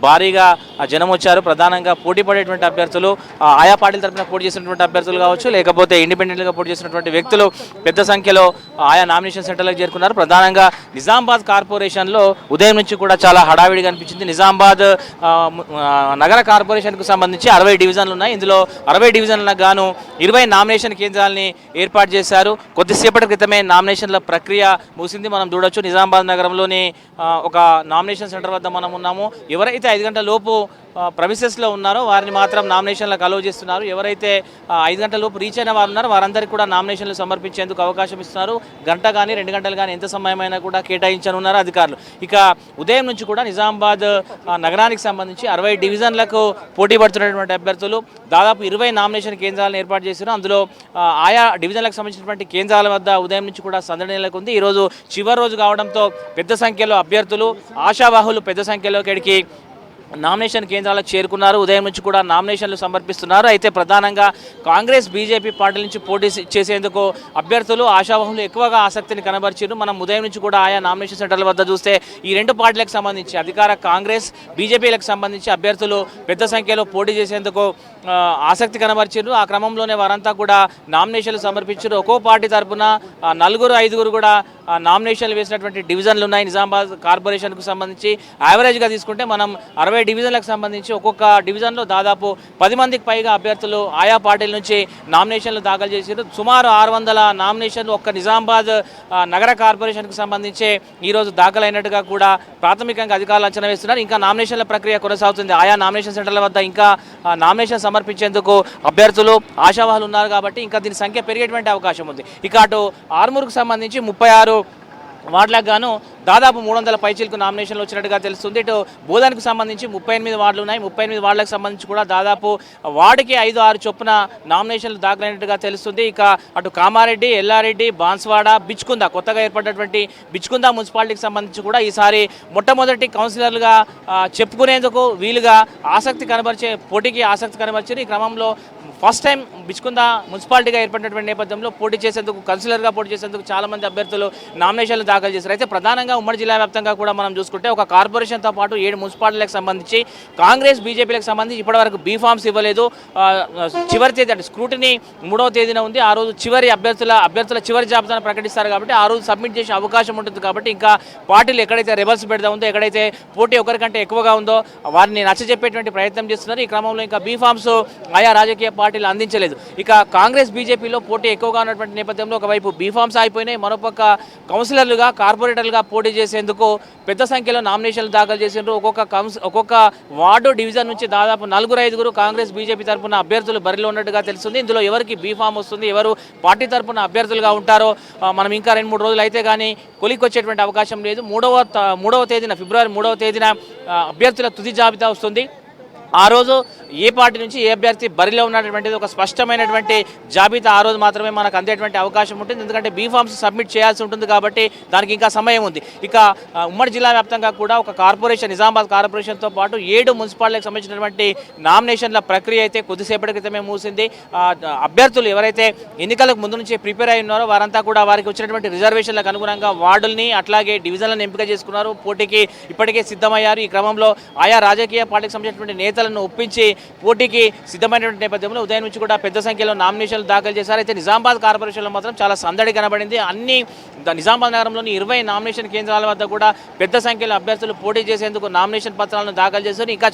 భారీగా జనం వచ్చారు. ప్రధానంగా పోటీ పడేటువంటి అభ్యర్థులు, ఆయా పార్టీల తరఫున పోటీ చేసినటువంటి అభ్యర్థులు కావచ్చు, లేకపోతే ఇండిపెండెంట్గా పోటీ చేసినటువంటి వ్యక్తులు పెద్ద సంఖ్యలో ఆయా నామినేషన్ సెంటర్లకు చేరుకున్నారు. ప్రధానంగా నిజామాబాద్ కార్పొరేషన్లో ఉదయం నుంచి కూడా చాలా హడావిడిగా అనిపించింది. నిజామాబాద్ నగర కార్పొరేషన్కు సంబంధించి 60 డివిజన్లు ఉన్నాయి. ఇందులో 60 డివిజన్లకు గాను 20 నామినేషన్ కేంద్రాలని ఏర్పాటు చేశారు. కొద్దిసేపటి క్రితమే నామినేషన్ల ప్రక్రియ ముగిసింది. మనం చూడొచ్చు నిజామాబాద్ నగరంలోని ఒక నామినేషన్ సెంటర్ వద్ద మనం ఉన్నాము. ఎవరైతే 5 గంటల లోపు ప్రమిసెస్లో ఉన్నారో వారిని మాత్రం నామినేషన్లకు అలో చేస్తున్నారు. ఎవరైతే 5 గంటల లోపు రీచ్ అయిన వారు ఉన్నారో వారందరికీ కూడా నామినేషన్లు సమర్పించేందుకు అవకాశం ఇస్తున్నారు. గంట కానీ 2 గంటలు కానీ ఎంత సమయమైనా కూడా కేటాయించనున్నారు అధికారులు. ఇక ఉదయం నుంచి కూడా నిజామాబాద్ నగరానికి సంబంధించి 60 డివిజన్లకు పోటీ పడుతున్నటువంటి అభ్యర్థులు దాదాపు 20 నామినేషన్ కేంద్రాలను ఏర్పాటు చేశారు. అందులో ఆయా డివిజన్లకు సంబంధించినటువంటి కేంద్రాల వద్ద ఉదయం నుంచి కూడా సందడి నెలకొంది. ఈరోజు చివరి రోజు కావడంతో పెద్ద సంఖ్యలో అభ్యర్థులు, ఆశావాహులు పెద్ద సంఖ్యలో ఇక్కడికి నామినేషన్ కేంద్రాలకు చేరుకున్నారు. ఉదయం నుంచి కూడా నామినేషన్లు సమర్పిస్తున్నారు. అయితే ప్రధానంగా కాంగ్రెస్, బీజేపీ పార్టీల నుంచి పోటీ చేసేందుకు అభ్యర్థులు, ఆశావాహులు ఎక్కువగా ఆసక్తిని కనబరిచారు. మనం ఉదయం నుంచి కూడా ఆయా నామినేషన్ సెంటర్ల వద్ద చూస్తే ఈ రెండు పార్టీలకు సంబంధించి అధికార కాంగ్రెస్, బీజేపీలకు సంబంధించి అభ్యర్థులు పెద్ద సంఖ్యలో పోటీ చేసేందుకు ఆసక్తి కనబరిచారు. ఆ క్రమంలోనే వారంతా కూడా నామినేషన్లు సమర్పించారు. ఒక్కో పార్టీ తరఫున 4-5 కూడా నామినేషన్లు వేసినటువంటి డివిజన్లు ఉన్నాయి. నిజామాబాద్ కార్పొరేషన్కు సంబంధించి యావరేజ్గా తీసుకుంటే మనం 60 డివిజన్లకు సంబంధించి ఒక్కొక్క డివిజన్లో దాదాపు 10 మందికి పైగా అభ్యర్థులు ఆయా పార్టీల నుంచి నామినేషన్లు దాఖలు చేశారు. సుమారు 600 నామినేషన్లు ఒక్క నిజామాబాద్ నగర కార్పొరేషన్కు సంబంధించి ఈరోజు దాఖలైనట్టుగా కూడా ప్రాథమికంగా అధికారులు అంచనా వేస్తున్నారు. ఇంకా నామినేషన్ల ప్రక్రియ కొనసాగుతుంది. ఆయా నామినేషన్ సెంటర్ల వద్ద ఇంకా నామినేషన్ సమర్పించేందుకు అభ్యర్థులు, ఆశావాహులు ఉన్నారు కాబట్టి ఇంకా దీని సంఖ్య పెరిగేటువంటి అవకాశం ఉంది. ఇక అటు ఆర్మూర్కు సంబంధించి 36 వార్డులకు గాను దాదాపు 300 పైచీలకు నామినేషన్లు వచ్చినట్టుగా తెలుస్తుంది. ఇటు బోధనకు సంబంధించి 38 వార్డులు ఉన్నాయి. 38 వార్డులకు సంబంధించి కూడా దాదాపు వార్డుకి 5-6 చొప్పున నామినేషన్లు దాఖలైనట్టుగా తెలుస్తుంది. ఇక అటు కామారెడ్డి, ఎల్లారెడ్డి, బాన్స్వాడ, బిచ్కుంద, కొత్తగా ఏర్పడినటువంటి బిచ్కుంద మున్సిపాలిటీకి సంబంధించి కూడా ఈసారి మొట్టమొదటి కౌన్సిలర్లుగా చెప్పుకునేందుకు వీలుగా పోటీకి ఆసక్తి కనబరిచారు. ఈ క్రమంలో ఫస్ట్ టైం బిచ్కుంద మున్సిపాలిటీగా ఏర్పడినటువంటి నేపథ్యంలో కౌన్సిలర్గా పోటీ చేసేందుకు చాలామంది అభ్యర్థులు నామినేషన్లు దాఖలు చేశారు. అయితే ప్రధానంగా ఉమ్మడి జిల్లా వ్యాప్తంగా కూడా మనం చూసుకుంటే ఒక కార్పొరేషన్తో పాటు 7 మున్సిపాలిటీలకు సంబంధించి కాంగ్రెస్, బీజేపీలకు సంబంధించి ఇప్పటివరకు బీఫామ్స్ ఇవ్వలేదు. చివరి తేదీ అంటే స్క్రూటినీ 3వ తేదీన ఉంది. ఆ రోజు అభ్యర్థుల చివరి జాబితాను ప్రకటిస్తారు కాబట్టి ఆ రోజు సబ్మిట్ చేసే అవకాశం ఉంటుంది. కాబట్టి ఇంకా పార్టీలు ఎక్కడైతే రెబల్స్ పెడతా ఉందో, ఎక్కడైతే పోటీ ఒకరికంటే ఎక్కువగా ఉందో వారిని నచ్చజెప్పేటువంటి ప్రయత్నం చేస్తున్నారు. ఈ క్రమంలో ఇంకా బీఫామ్స్ ఆయా రాజకీయ పార్టీలు అందించలేదు. ఇక కాంగ్రెస్, బీజేపీలో పోటీ ఎక్కువగా ఉన్నటువంటి నేపథ్యంలో ఒకవైపు బీఫామ్స్ అయిపోయినాయి, మరోపక్క కౌన్సిలర్లుగా, కార్పొరేటర్లుగా పోటీ చేసేందుకు పెద్ద సంఖ్యలో నామినేషన్లు దాఖలు చేసిండ్రు. ఒక్కొక్క వార్డు, డివిజన్ నుంచి దాదాపు 4-5 కాంగ్రెస్, బీజేపీ తరఫున అభ్యర్థులు బరిలో ఉన్నట్టుగా తెలుస్తుంది. ఇందులో ఎవరికి బీఫామ్ వస్తుంది, ఎవరు పార్టీ తరఫున అభ్యర్థులుగా ఉంటారో మనం ఇంకా 2-3 రోజులు అయితే కానీ కొలికొచ్చేటువంటి అవకాశం లేదు. ఫిబ్రవరి 3వ తేదీన అభ్యర్థుల తుది జాబితా వస్తుంది. ఆ రోజు ఏ పార్టీ నుంచి ఏ అభ్యర్థి బరిలో ఉన్నటువంటిది ఒక స్పష్టమైనటువంటి జాబితా ఆ రోజు మాత్రమే మనకు అందేటువంటి అవకాశం ఉంటుంది. ఎందుకంటే బీఫామ్స్ సబ్మిట్ చేయాల్సి ఉంటుంది కాబట్టి దానికి ఇంకా సమయం ఉంది. ఇక ఉమ్మడి జిల్లా వ్యాప్తంగా కూడా ఒక కార్పొరేషన్, నిజామాబాద్ కార్పొరేషన్తో పాటు 7 మున్సిపాలిటీలకు సంబంధించినటువంటి నామినేషన్ల ప్రక్రియ అయితే కొద్దిసేపటి క్రితమే ముగిసింది. అభ్యర్థులు ఎవరైతే ఎన్నికలకు ముందు నుంచి ప్రిపేర్ అయి ఉన్నారో వారంతా కూడా వారికి వచ్చినటువంటి రిజర్వేషన్లకు అనుగుణంగా వార్డుల్ని అట్లాగే డివిజన్లను ఎంపిక చేసుకున్నారు. పోటీకి ఇప్పటికే సిద్ధమయ్యారు. ఈ క్రమంలో ఆయా రాజకీయ పార్టీకి సంబంధించినటువంటి నేతలను ఒప్పించి పోటీకి సిద్ధమైనటువంటి నేపథ్యంలో ఉదయం నుంచి కూడా పెద్ద సంఖ్యలో నామినేషన్లు దాఖలు చేశారు. అయితే నిజామాబాద్ కార్పొరేషన్లో మాత్రం చాలా సందడి కనబడింది. నిజామాబాద్ నగరంలోని 20 నామినేషన్ కేంద్రాల వద్ద కూడా పెద్ద సంఖ్యలో అభ్యర్థులు పోటీ చేసేందుకు నామినేషన్ పత్రాలను దాఖలు చేశారు. ఇంకా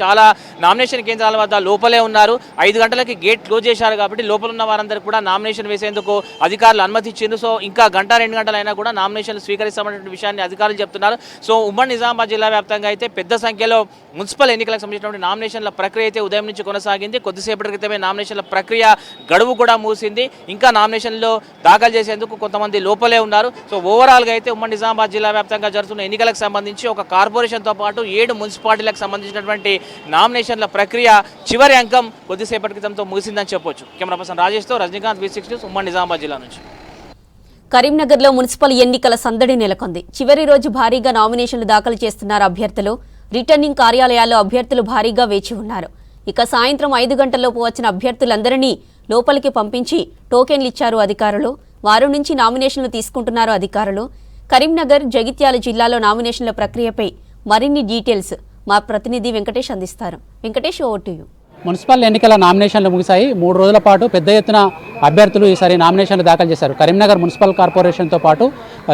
చాలా నామినేషన్ కేంద్రాల వద్ద లోపలే ఉన్నారు. 5 గంటలకి గేట్ క్లోజ్ చేశారు కాబట్టి లోపల ఉన్న వారందరూ కూడా నామినేషన్ వేసేందుకు అధికారులు అనుమతి ఇచ్చిండ్రు. సో ఇంకా 1-2 గంటలైనా కూడా నామినేషన్లు స్వీకరిస్తామనే విషయాన్ని అధికారులు చెప్తున్నారు. సో ఉమ్మడి నిజామాబాద్ జిల్లా వ్యాప్తంగా అయితే పెద్ద సంఖ్యలో మున్సిపల్ ఎన్నికలకు సంబంధించినటువంటి నామినేషన్ల ప్రక్రియ అయితే ఉదయం నుంచి కొనసాగింది. కొద్దిసేపటి క్రితమే నామినేషన్ల ప్రక్రియ గడువు కూడా ముగిసింది. ఇంకా నామినేషన్లు దాఖలు చేసేందుకు కొంతమంది లోపలే ఉన్నారు. సో ఓవరాల్గా అయితే ఉమ్మడి నిజామాబాద్ జిల్లా వ్యాప్తంగా జరుగుతున్న ఎన్నికలకు సంబంధించి ఒక కార్పొరేషన్తో పాటు 7 మున్సిపాలిటీలకు సంబంధించినటువంటి నామినేషన్ల ప్రక్రియ చివరి అంకం కొద్దిసేపటి క్రితంతో ముగిసిందని చెప్పొచ్చు. కెమెరా పర్సన్ రాజేష్తో రజనీకాంత్, V6 న్యూస్, ఉమ్మడి నిజామాబాద్ జిల్లా నుంచి. కరీంనగర్లో మున్సిపల్ ఎన్నికల సందడి నెలకొంది. చివరి రోజు భారీగా నామినేషన్లు దాఖలు చేస్తున్నారు అభ్యర్థులు. రిటర్నింగ్ కార్యాలయాల్లో అభ్యర్థులు భారీగా వేచి ఉన్నారు. ఇక సాయంత్రం 5 గంటల్లోపు వచ్చిన అభ్యర్థులందరినీ లోపలికి పంపించి టోకెన్లు ఇచ్చారు అధికారులు. వారి నుంచి నామినేషన్లు తీసుకుంటున్నారు అధికారులు. కరీంనగర్, జగిత్యాల జిల్లాలో నామినేషన్ల ప్రక్రియపై మరిన్ని డీటెయిల్స్ మా ప్రతినిధి వెంకటేష్ అందిస్తారు. Venkatesh, over to you. Municipal ఎన్నికల నామినేషన్లు ముగిశాయి. 3 రోజుల పాటు పెద్ద ఎత్తున అభ్యర్థులు ఈసారి నామినేషన్లు దాఖలు చేశారు. కరీంనగర్ మున్సిపల్ కార్పొరేషన్తో పాటు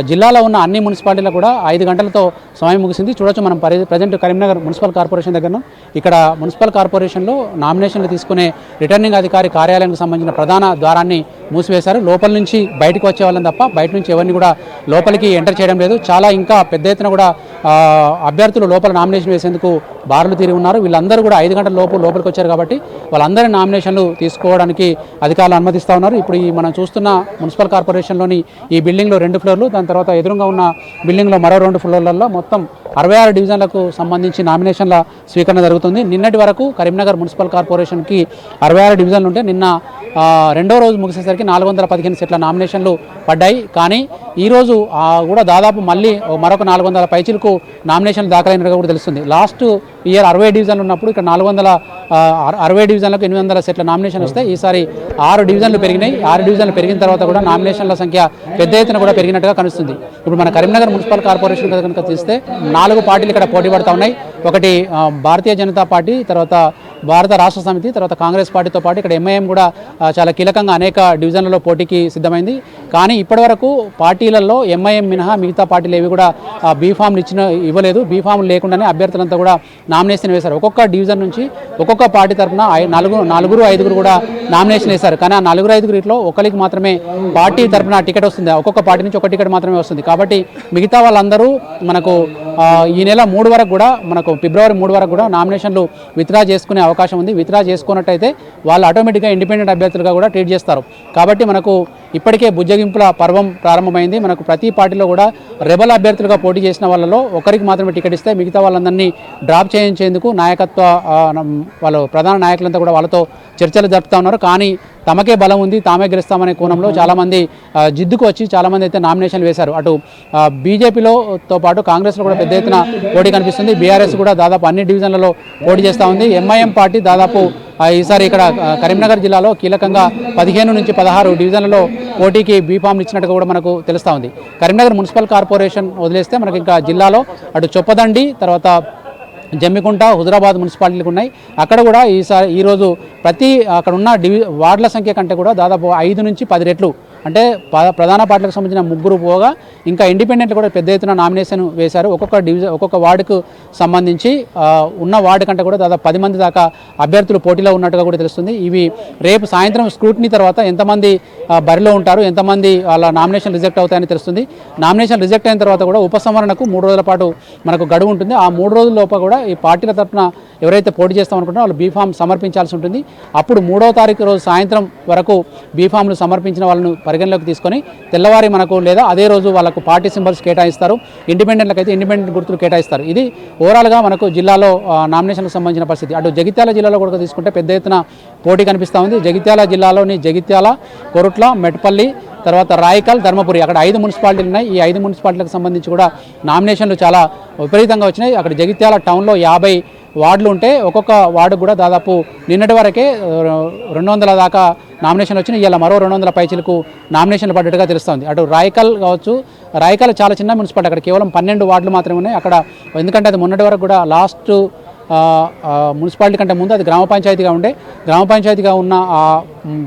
జిల్లాలో ఉన్న అన్ని మున్సిపాలిటీలకు కూడా 5 గంటలతో సమయం ముగిసింది. చూడొచ్చు మనం ప్రజెంట్ కరీంనగర్ మున్సిపల్ కార్పొరేషన్ దగ్గర. ఇక్కడ మున్సిపల్ కార్పొరేషన్లో నామినేషన్లు తీసుకునే రిటర్నింగ్ అధికారి కార్యాలయానికి సంబంధించిన ప్రధాన ద్వారాన్ని మూసివేశారు. లోపల నుంచి బయటకు వచ్చే వాళ్ళని తప్ప బయట నుంచి ఎవరిని కూడా లోపలికి ఎంటర్ చేయడం లేదు. చాలా ఇంకా పెద్ద ఎత్తున కూడా అభ్యర్థులు లోపల నామినేషన్ వేసేందుకు బారులు తీరి ఉన్నారు. వీళ్ళందరూ కూడా 5 గంటల లోపలికి వచ్చారు కాబట్టి వాళ్ళందరి నామినేషన్లు తీసుకోవడానికి అధికారులు అనుమతిస్తూ ఉన్నారు. ఇప్పుడు ఈ మనం చూస్తున్న మున్సిపల్ కార్పొరేషన్లోని ఈ బిల్డింగ్లో 2 ఫ్లోర్లు, దాని తర్వాత ఎదురుగా ఉన్న బిల్డింగ్లో మరో 2 ఫ్లోర్లలో మొత్తం 66 డివిజన్లకు సంబంధించి నామినేషన్ల స్వీకరణ జరుగుతుంది. నిన్నటి వరకు కరీంనగర్ మున్సిపల్ కార్పొరేషన్కి 66 డివిజన్లు ఉంటే నిన్న రెండో రోజు ముగిసేసరికి 415 సెట్ల నామినేషన్లు పడ్డాయి. కానీ ఈరోజు కూడా దాదాపు మళ్ళీ మరొక 400 పైచీలకు నామినేషన్లు దాఖలైనట్టుగా కూడా తెలుస్తుంది. లాస్ట్ ఇయర్ 60 డివిజన్లు ఉన్నప్పుడు ఇక్కడ 460 డివిజన్లకు 800 సెట్ల నామినేషన్ వస్తే ఈసారి 6 డివిజన్లు పెరిగినాయి. 6 డివిజన్లు పెరిగిన తర్వాత కూడా నామినేషన్ల సంఖ్య పెద్ద ఎత్తున కూడా పెరిగినట్టుగా కనిపిస్తుంది. ఇప్పుడు మన కరీంనగర్ మున్సిపల్ కార్పొరేషన్ కనుక తీస్తే 4 పార్టీలు ఇక్కడ పోటీ పడుతూ ఉన్నాయి. ఒకటి భారతీయ జనతా పార్టీ, తర్వాత భారత రాష్ట్ర సమితి, తర్వాత కాంగ్రెస్ పార్టీతో పాటు ఇక్కడ ఎంఐఎం కూడా చాలా కీలకంగా అనేక డివిజన్లలో పోటీకి సిద్ధమైంది. కానీ ఇప్పటివరకు పార్టీలలో ఎంఐఎం మినహా మిగతా పార్టీలు ఏవి కూడా బీఫామ్లు ఇవ్వలేదు. బీఫామ్లు లేకుండానే అభ్యర్థులంతా కూడా నామినేషన్ వేశారు. ఒక్కొక్క డివిజన్ నుంచి ఒక్కొక్క పార్టీ తరఫున 4-5 కూడా నామినేషన్ వేశారు. కానీ ఆ 4-5 ఒకరికి మాత్రమే పార్టీ తరఫున టికెట్ వస్తుంది. ఒక్కొక్క పార్టీ నుంచి ఒక టికెట్ మాత్రమే వస్తుంది. కాబట్టి మిగతా వాళ్ళందరూ మనకు ఈ నెల 3 వరకు కూడా మనకు ఫిబ్రవరి 3 వరకు కూడా నామినేషన్లు విత్డ్రా చేసుకునే అవకాశం ఉంది. విత్డ్రా చేసుకున్నట్టయితే వాళ్ళు ఆటోమేటిక్గా ఇండిపెండెంట్ అభ్యర్థులుగా కూడా ట్రీట్ చేస్తారు. కాబట్టి మనకు ఇప్పటికే బుజ్జగింపుల పర్వం ప్రారంభమైంది. మనకు ప్రతి పార్టీలో కూడా రెబల్ అభ్యర్థులుగా పోటీ చేసిన వాళ్ళలో ఒకరికి మాత్రమే టికెట్ ఇస్తే మిగతా వాళ్ళందరినీ డ్రాప్ చేయించేందుకు నాయకత్వ వాళ్ళు ప్రధాన నాయకులంతా కూడా వాళ్ళతో చర్చలు జరుపుతూ ఉన్నారు. కానీ తమకే బలం ఉంది, తామే గెలుస్తామనే కోణంలో చాలామంది జిద్దుకు వచ్చి చాలామంది అయితే నామినేషన్లు వేశారు. అటు బీజేపీతో పాటు కాంగ్రెస్లో కూడా పెద్ద ఎత్తున పోటీ కనిపిస్తుంది. బీఆర్ఎస్ కూడా దాదాపు అన్ని డివిజన్లలో పోటీ చేస్తూ ఉంది. ఎంఐఎం పార్టీ దాదాపు ఈసారి ఇక్కడ కరీంనగర్ జిల్లాలో కీలకంగా 15-16 డివిజన్లలో పోటీకి బీఫామ్లు ఇచ్చినట్టుగా కూడా మనకు తెలుస్తూ ఉంది. కరీంనగర్ మున్సిపల్ కార్పొరేషన్ వదిలేస్తే మనకి ఇంకా జిల్లాలో అటు చొప్పదండి, తర్వాత జమ్మికుంట, హుజరాబాద్ మున్సిపాలిటీలు ఉన్నాయి. అక్కడ కూడా ఈరోజు అక్కడ ఉన్న వార్డుల సంఖ్య కంటే కూడా దాదాపు 5-10 రెట్లు అంటే ప్రధాన పార్టీలకు సంబంధించిన 3 పోగా ఇంకా ఇండిపెండెంట్లు కూడా పెద్ద ఎత్తున నామినేషన్ వేశారు. ఒక్కొక్క వార్డుకు సంబంధించి ఉన్న వార్డు కంటే కూడా దాదాపు 10 మంది దాకా అభ్యర్థులు పోటీలో ఉన్నట్టుగా కూడా తెలుస్తుంది. ఇవి రేపు సాయంత్రం స్క్రూటినీ తర్వాత ఎంతమంది బరిలో ఉంటారు, ఎంతమంది వాళ్ళ నామినేషన్ రిజెక్ట్ అవుతాయని తెలుస్తుంది. నామినేషన్ రిజెక్ట్ అయిన తర్వాత కూడా ఉపసంహరణకు 3 రోజుల పాటు మనకు గడువు ఉంటుంది. ఆ 3 రోజుల లోపల కూడా ఈ పార్టీల తరఫున ఎవరైతే పోటీ చేస్తామనుకుంటారో వాళ్ళు బీఫామ్ సమర్పించాల్సి ఉంటుంది. అప్పుడు 3వ తారీఖు రోజు సాయంత్రం వరకు బీఫామ్లు సమర్పించిన వాళ్ళను పరిగణలోకి తీసుకొని తెల్లవారి మనకు లేదా అదే రోజు వాళ్ళకు పార్టీ సింబల్స్ కేటాయిస్తారు. ఇండిపెండెంట్లకు అయితే ఇండిపెండెంట్ గుర్తులు కేటాయిస్తారు. ఇది ఓవరాల్గా మనకు జిల్లాలో నామినేషన్లకు సంబంధించిన పరిస్థితి. అటు జగిత్యాల జిల్లాలో కూడా తీసుకుంటే పెద్ద ఎత్తున పోటీ కనిపిస్తూ ఉంది. జగిత్యాల జిల్లాలోని జగిత్యాల, కొరుట్ల, మెట్పల్లి, తర్వాత రాయకల్, ధర్మపురి అక్కడ 5 మున్సిపాలిటీలు ఉన్నాయి. ఈ 5 మున్సిపాలిటీలకు సంబంధించి కూడా నామినేషన్లు చాలా విపరీతంగా వచ్చినాయి. అక్కడ జగిత్యాల టౌన్లో 50 వార్డులు ఉంటే ఒక్కొక్క వార్డు కూడా దాదాపు నిన్నటి వరకే 200 దాకా నామినేషన్లు వచ్చినాయి. ఇలా మరో 200 పైచీలకు నామినేషన్లు పడ్డట్టుగా తెలుస్తుంది. అటు రాయకల్ కావచ్చు, రాయకల్ చాలా చిన్న మున్సిపాలిటీ, అక్కడ కేవలం 12 వార్డులు మాత్రమే ఉన్నాయి. అక్కడ ఎందుకంటే అది మొన్నటి వరకు కూడా లాస్ట్ మున్సిపాలిటీ కంటే ముందు అది గ్రామ పంచాయతీగా ఉండే, గ్రామ పంచాయతీగా ఉన్న ఆ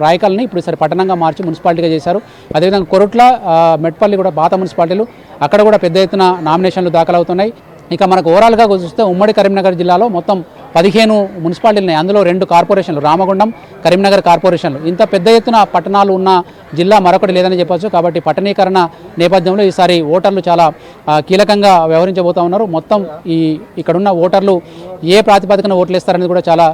రాయకల్ని ఇప్పుడు సరే పట్టణంగా మార్చి మున్సిపాలిటీగా చేశారు. అదేవిధంగా కొరుట్ల, మెట్పల్లి కూడా పాత మున్సిపాలిటీలు, అక్కడ కూడా పెద్ద ఎత్తున నామినేషన్లు దాఖలవుతున్నాయి. ఇక మనకు ఓవరాల్గా చూస్తే ఉమ్మడి కరీంనగర్ జిల్లాలో మొత్తం 15 మున్సిపాలిటీలు ఉన్నాయి. అందులో 2 కార్పొరేషన్లు, రామగుండం, కరీంనగర్ కార్పొరేషన్లు. ఇంత పెద్ద ఎత్తున పట్టణాలు ఉన్న జిల్లా మరొకటి లేదని చెప్పొచ్చు. కాబట్టి పట్టణీకరణ నేపథ్యంలో ఈసారి ఓటర్లు చాలా కీలకంగా వ్యవహరించబోతూ ఉన్నారు. మొత్తం ఇక్కడున్న ఓటర్లు ఏ ప్రాతిపదికన ఓట్లు వేస్తారనేది కూడా చాలా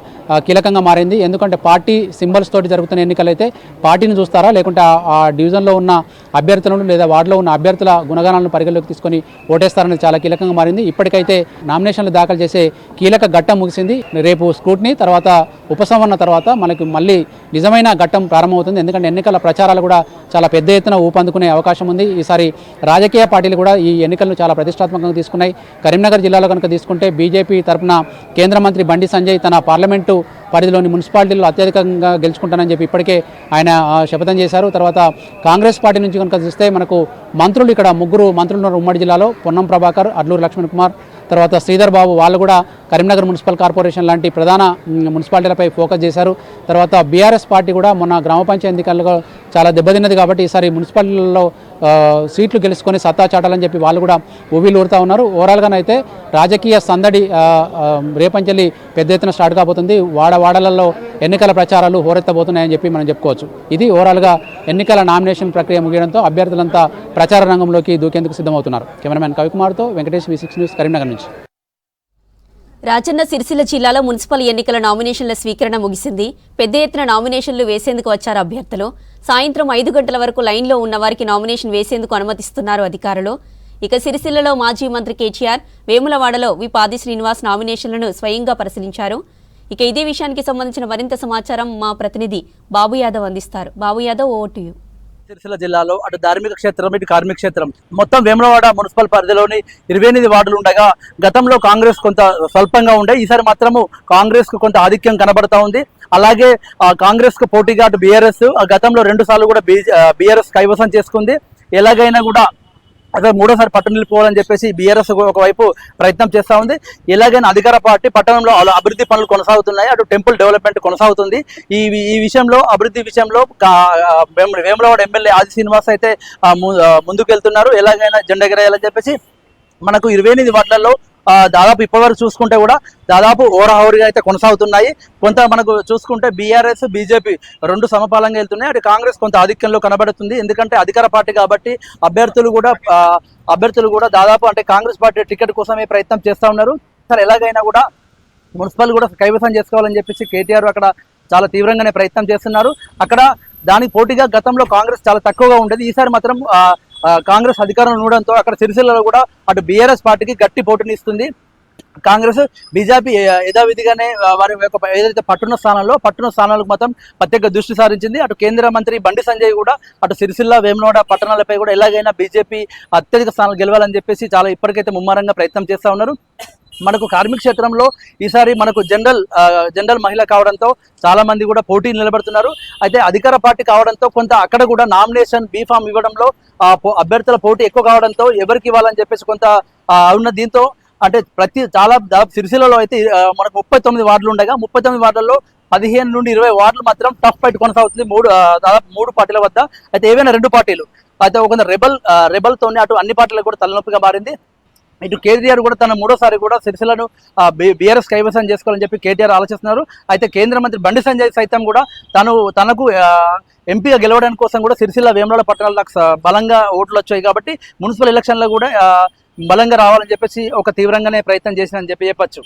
కీలకంగా మారింది. ఎందుకంటే పార్టీ సింబల్స్ తోటి జరుగుతున్న ఎన్నికలైతే పార్టీని చూస్తారా, లేకుంటే ఆ డివిజన్లో ఉన్న అభ్యర్థులను లేదా వార్డులో ఉన్న అభ్యర్థుల గుణగణాలను పరిగణలోకి తీసుకొని ఓటేస్తారనేది చాలా కీలకంగా మారింది. ఇప్పటికైతే నామినేషన్లు దాఖలు చేసే కీలక ఘట్టం ముగిసింది. రేపు స్క్రూటినీ తర్వాత ఉపసంహరణ తర్వాత మనకు మళ్ళీ నిజమైన ఘట్టం ప్రారంభమవుతుంది. ఎందుకంటే ఎన్నికల ప్రచారాలు కూడా చాలా పెద్ద ఎత్తున ఊపందుకునే అవకాశం ఉంది. ఈసారి రాజకీయ పార్టీలు కూడా ఈ ఎన్నికలను చాలా ప్రతిష్టాత్మకంగా తీసుకున్నాయి. కరీంనగర్ జిల్లాలో కనుక తీసుకుంటే బీజేపీ తరఫున కేంద్ర మంత్రి బండి సంజయ్ తన పార్లమెంటు పరిధిలోని మున్సిపాలిటీల్లో అత్యధికంగా గెలుచుకుంటానని చెప్పి ఇప్పటికే ఆయన శపథం చేశారు. తర్వాత కాంగ్రెస్ పార్టీ నుంచి కనుక చూస్తే మనకు మంత్రులు ఇక్కడ 3 మంత్రులు ఉన్నారు ఉమ్మడి జిల్లాలో. పొన్నం ప్రభాకర్, అడ్లూరు లక్ష్మణ్ కుమార్, తర్వాత శ్రీధర్ బాబు. వాళ్ళు కూడా కరీంనగర్ మున్సిపల్ కార్పొరేషన్ లాంటి ప్రధాన మున్సిపాలిటీలపై ఫోకస్ చేశారు. తర్వాత బీఆర్ఎస్ పార్టీ కూడా మొన్న గ్రామ పంచాయతీ ఎన్నికల్లో చాలా దెబ్బతిన్నది కాబట్టి ఈసారి మున్సిపాలిటీలలో సీట్లు గెలుచుకొని సత్తా చాటాలని చెప్పి వాళ్ళు కూడా ఊరుతా ఉన్నారు. ఓవరాల్గానైతే రాజకీయ సందడి రేపంచెల్లి పెద్ద ఎత్తున స్టార్ట్ కాబోతుంది. వాడవాడలలో ఎన్నికల ప్రచారాలు హోరెత్తబోతున్నాయని చెప్పి మనం చెప్పుకోవచ్చు. ఇది ఓవరాల్గా ఎన్నికల నామినేషన్ ప్రక్రియ ముగియడంతో అభ్యర్థులంతా ప్రచార రంగంలోకి దూకేందుకు సిద్ధమవుతున్నారు. కెమెరామెన్ కవికుమార్తో వెంకటేష్, V6 న్యూస్, కరీంనగర్ నుంచి. రాజన్న సిరిసిల్ల జిల్లాలో మున్సిపల్ ఎన్నికల నామినేషన్ల స్వీకరణ ముగిసింది. పెద్ద ఎత్తున నామినేషన్లు వేసేందుకు వచ్చారు అభ్యర్థులు. సాయంత్రం 5 గంటల వరకు లైన్లో ఉన్న వారికి నామినేషన్ వేసేందుకు అనుమతిస్తున్నారు అధికారులు. ఇక సిరిసిల్లలో మాజీ మంత్రి కేటీఆర్, వేములవాడలో విపాది శ్రీనివాస్ నామినేషన్లను స్వయంగా పరిశీలించారు. ఇక ఇదే విషయానికి సంబంధించిన మరింత సమాచారం మా ప్రతినిధి బాబు యాదవ్ అందిస్తారు. Babu Yadav, over to you. Sircilla జిల్లాలో అటు ధార్మిక క్షేత్రం, ఇటు కార్మిక క్షేత్రం, మొత్తం వేములవాడ మున్సిపల్ పరిధిలోని 28 వార్డులు ఉండగా గతంలో కాంగ్రెస్ కొంత స్వల్పంగా ఉండే, ఈసారి మాత్రము కాంగ్రెస్ కు కొంత ఆధిక్యం కనబడతా ఉంది. అలాగే కాంగ్రెస్ కు పోటీగా అటు బీఆర్ఎస్ గతంలో 2 సార్లు కూడా బీఆర్ఎస్ కైవసం చేసుకుంది. ఎలాగైనా కూడా అదే 3వ సారి పట్టణం నిలిపోవాలని చెప్పేసి బీఆర్ఎస్ ఒకవైపు ప్రయత్నం చేస్తూ ఉంది. ఎలాగైనా అధికార పార్టీ పట్టణంలో అభివృద్ధి పనులు కొనసాగుతున్నాయి, అటు టెంపుల్ డెవలప్మెంట్ కొనసాగుతుంది. ఈ విషయంలో అభివృద్ధి విషయంలో వేములవాడ ఎమ్మెల్యే ఆది శ్రీనివాస్ అయితే ముందుకు వెళ్తున్నారు. ఎలాగైనా జెండా ఎగరేయాలని చెప్పేసి మనకు 28 వార్డులలో దాదాపు ఇప్పటివరకు చూసుకుంటే కూడా దాదాపు ఓరహోరిగా అయితే కొనసాగుతున్నాయి. కొంత మనకు చూసుకుంటే బీఆర్ఎస్, బీజేపీ 2 సమపాలంగా వెళ్తున్నాయి. అటు కాంగ్రెస్ కొంత ఆధిక్యంలో కనబడుతుంది. ఎందుకంటే అధికార పార్టీ కాబట్టి అభ్యర్థులు కూడా దాదాపు అంటే కాంగ్రెస్ పార్టీ టికెట్ కోసమే ప్రయత్నం చేస్తూ ఉన్నారు. సరే, ఎలాగైనా కూడా మున్సిపల్ కూడా కైవసం చేసుకోవాలని చెప్పేసి కేటీఆర్ అక్కడ చాలా తీవ్రంగానే ప్రయత్నం చేస్తున్నారు. అక్కడ దానికి పోటీగా గతంలో కాంగ్రెస్ చాలా తక్కువగా ఉండేది. ఈసారి మాత్రం కాంగ్రెస్ అధికారంలో ఉండడంతో అక్కడ సిరిసిల్లలో కూడా అటు బీఆర్ఎస్ పార్టీకి గట్టి పోటీనిస్తుంది. కాంగ్రెస్, బీజేపీ యథావిధిగానే వారి యొక్క ఏదైతే పట్టున్న స్థానాలకు మాత్రం ప్రత్యేక దృష్టి సారించింది. అటు కేంద్ర మంత్రి బండి సంజయ్ కూడా అటు సిరిసిల్ల, వేములవాడ పట్టణాలపై కూడా ఎలాగైనా బీజేపీ అత్యధిక స్థానాలు గెలవాలని చెప్పేసి చాలా ఇప్పటికైతే ముమ్మరంగా ప్రయత్నం చేస్తూ ఉన్నారు. మనకు కార్మిక క్షేత్రంలో ఈసారి మనకు జనరల్ మహిళ కావడంతో చాలా మంది కూడా పోటీ నిలబడుతున్నారు. అయితే అధికార పార్టీ కావడంతో కొంత అక్కడ కూడా నామినేషన్ బీఫామ్ ఇవ్వడంలో అభ్యర్థుల పోటీ ఎక్కువ కావడంతో ఎవరికి ఇవ్వాలని చెప్పేసి కొంత ఉన్న దీంతో అంటే దాదాపు సిరిసిల్లలో అయితే మనకు 39 వార్డులు ఉండగా 39 వార్డులలో 15 నుండి 20 వార్డులు మాత్రం టఫ్ ఫైట్ కొనసాగుతుంది దాదాపు 3 పార్టీల వద్ద. అయితే ఏవైనా 2 పార్టీలు అయితే ఒక రెబల్తోనే అటు అన్ని పార్టీలకు కూడా తలనొప్పిగా మారింది. ఇటు కేటీఆర్ కూడా తన 3వ సారి కూడా సిరిసిల్లను బీఆర్ఎస్ కైవసం చేసుకోవాలని చెప్పి కేటీఆర్ ఆలోచిస్తున్నారు. అయితే కేంద్ర మంత్రి బండి సంజయ్ సైతం కూడా తనకు ఎంపీగా గెలవడానికి కోసం కూడా సిరిసిల్ల, వేములవాడ పట్టణాలకు బలంగా ఓట్లు వచ్చాయి కాబట్టి మున్సిపల్ ఎలక్షన్లో కూడా బలంగా రావాలని చెప్పేసి ఒక తీవ్రంగానే ప్రయత్నం చేసిందని చెప్పి చెప్పచ్చు.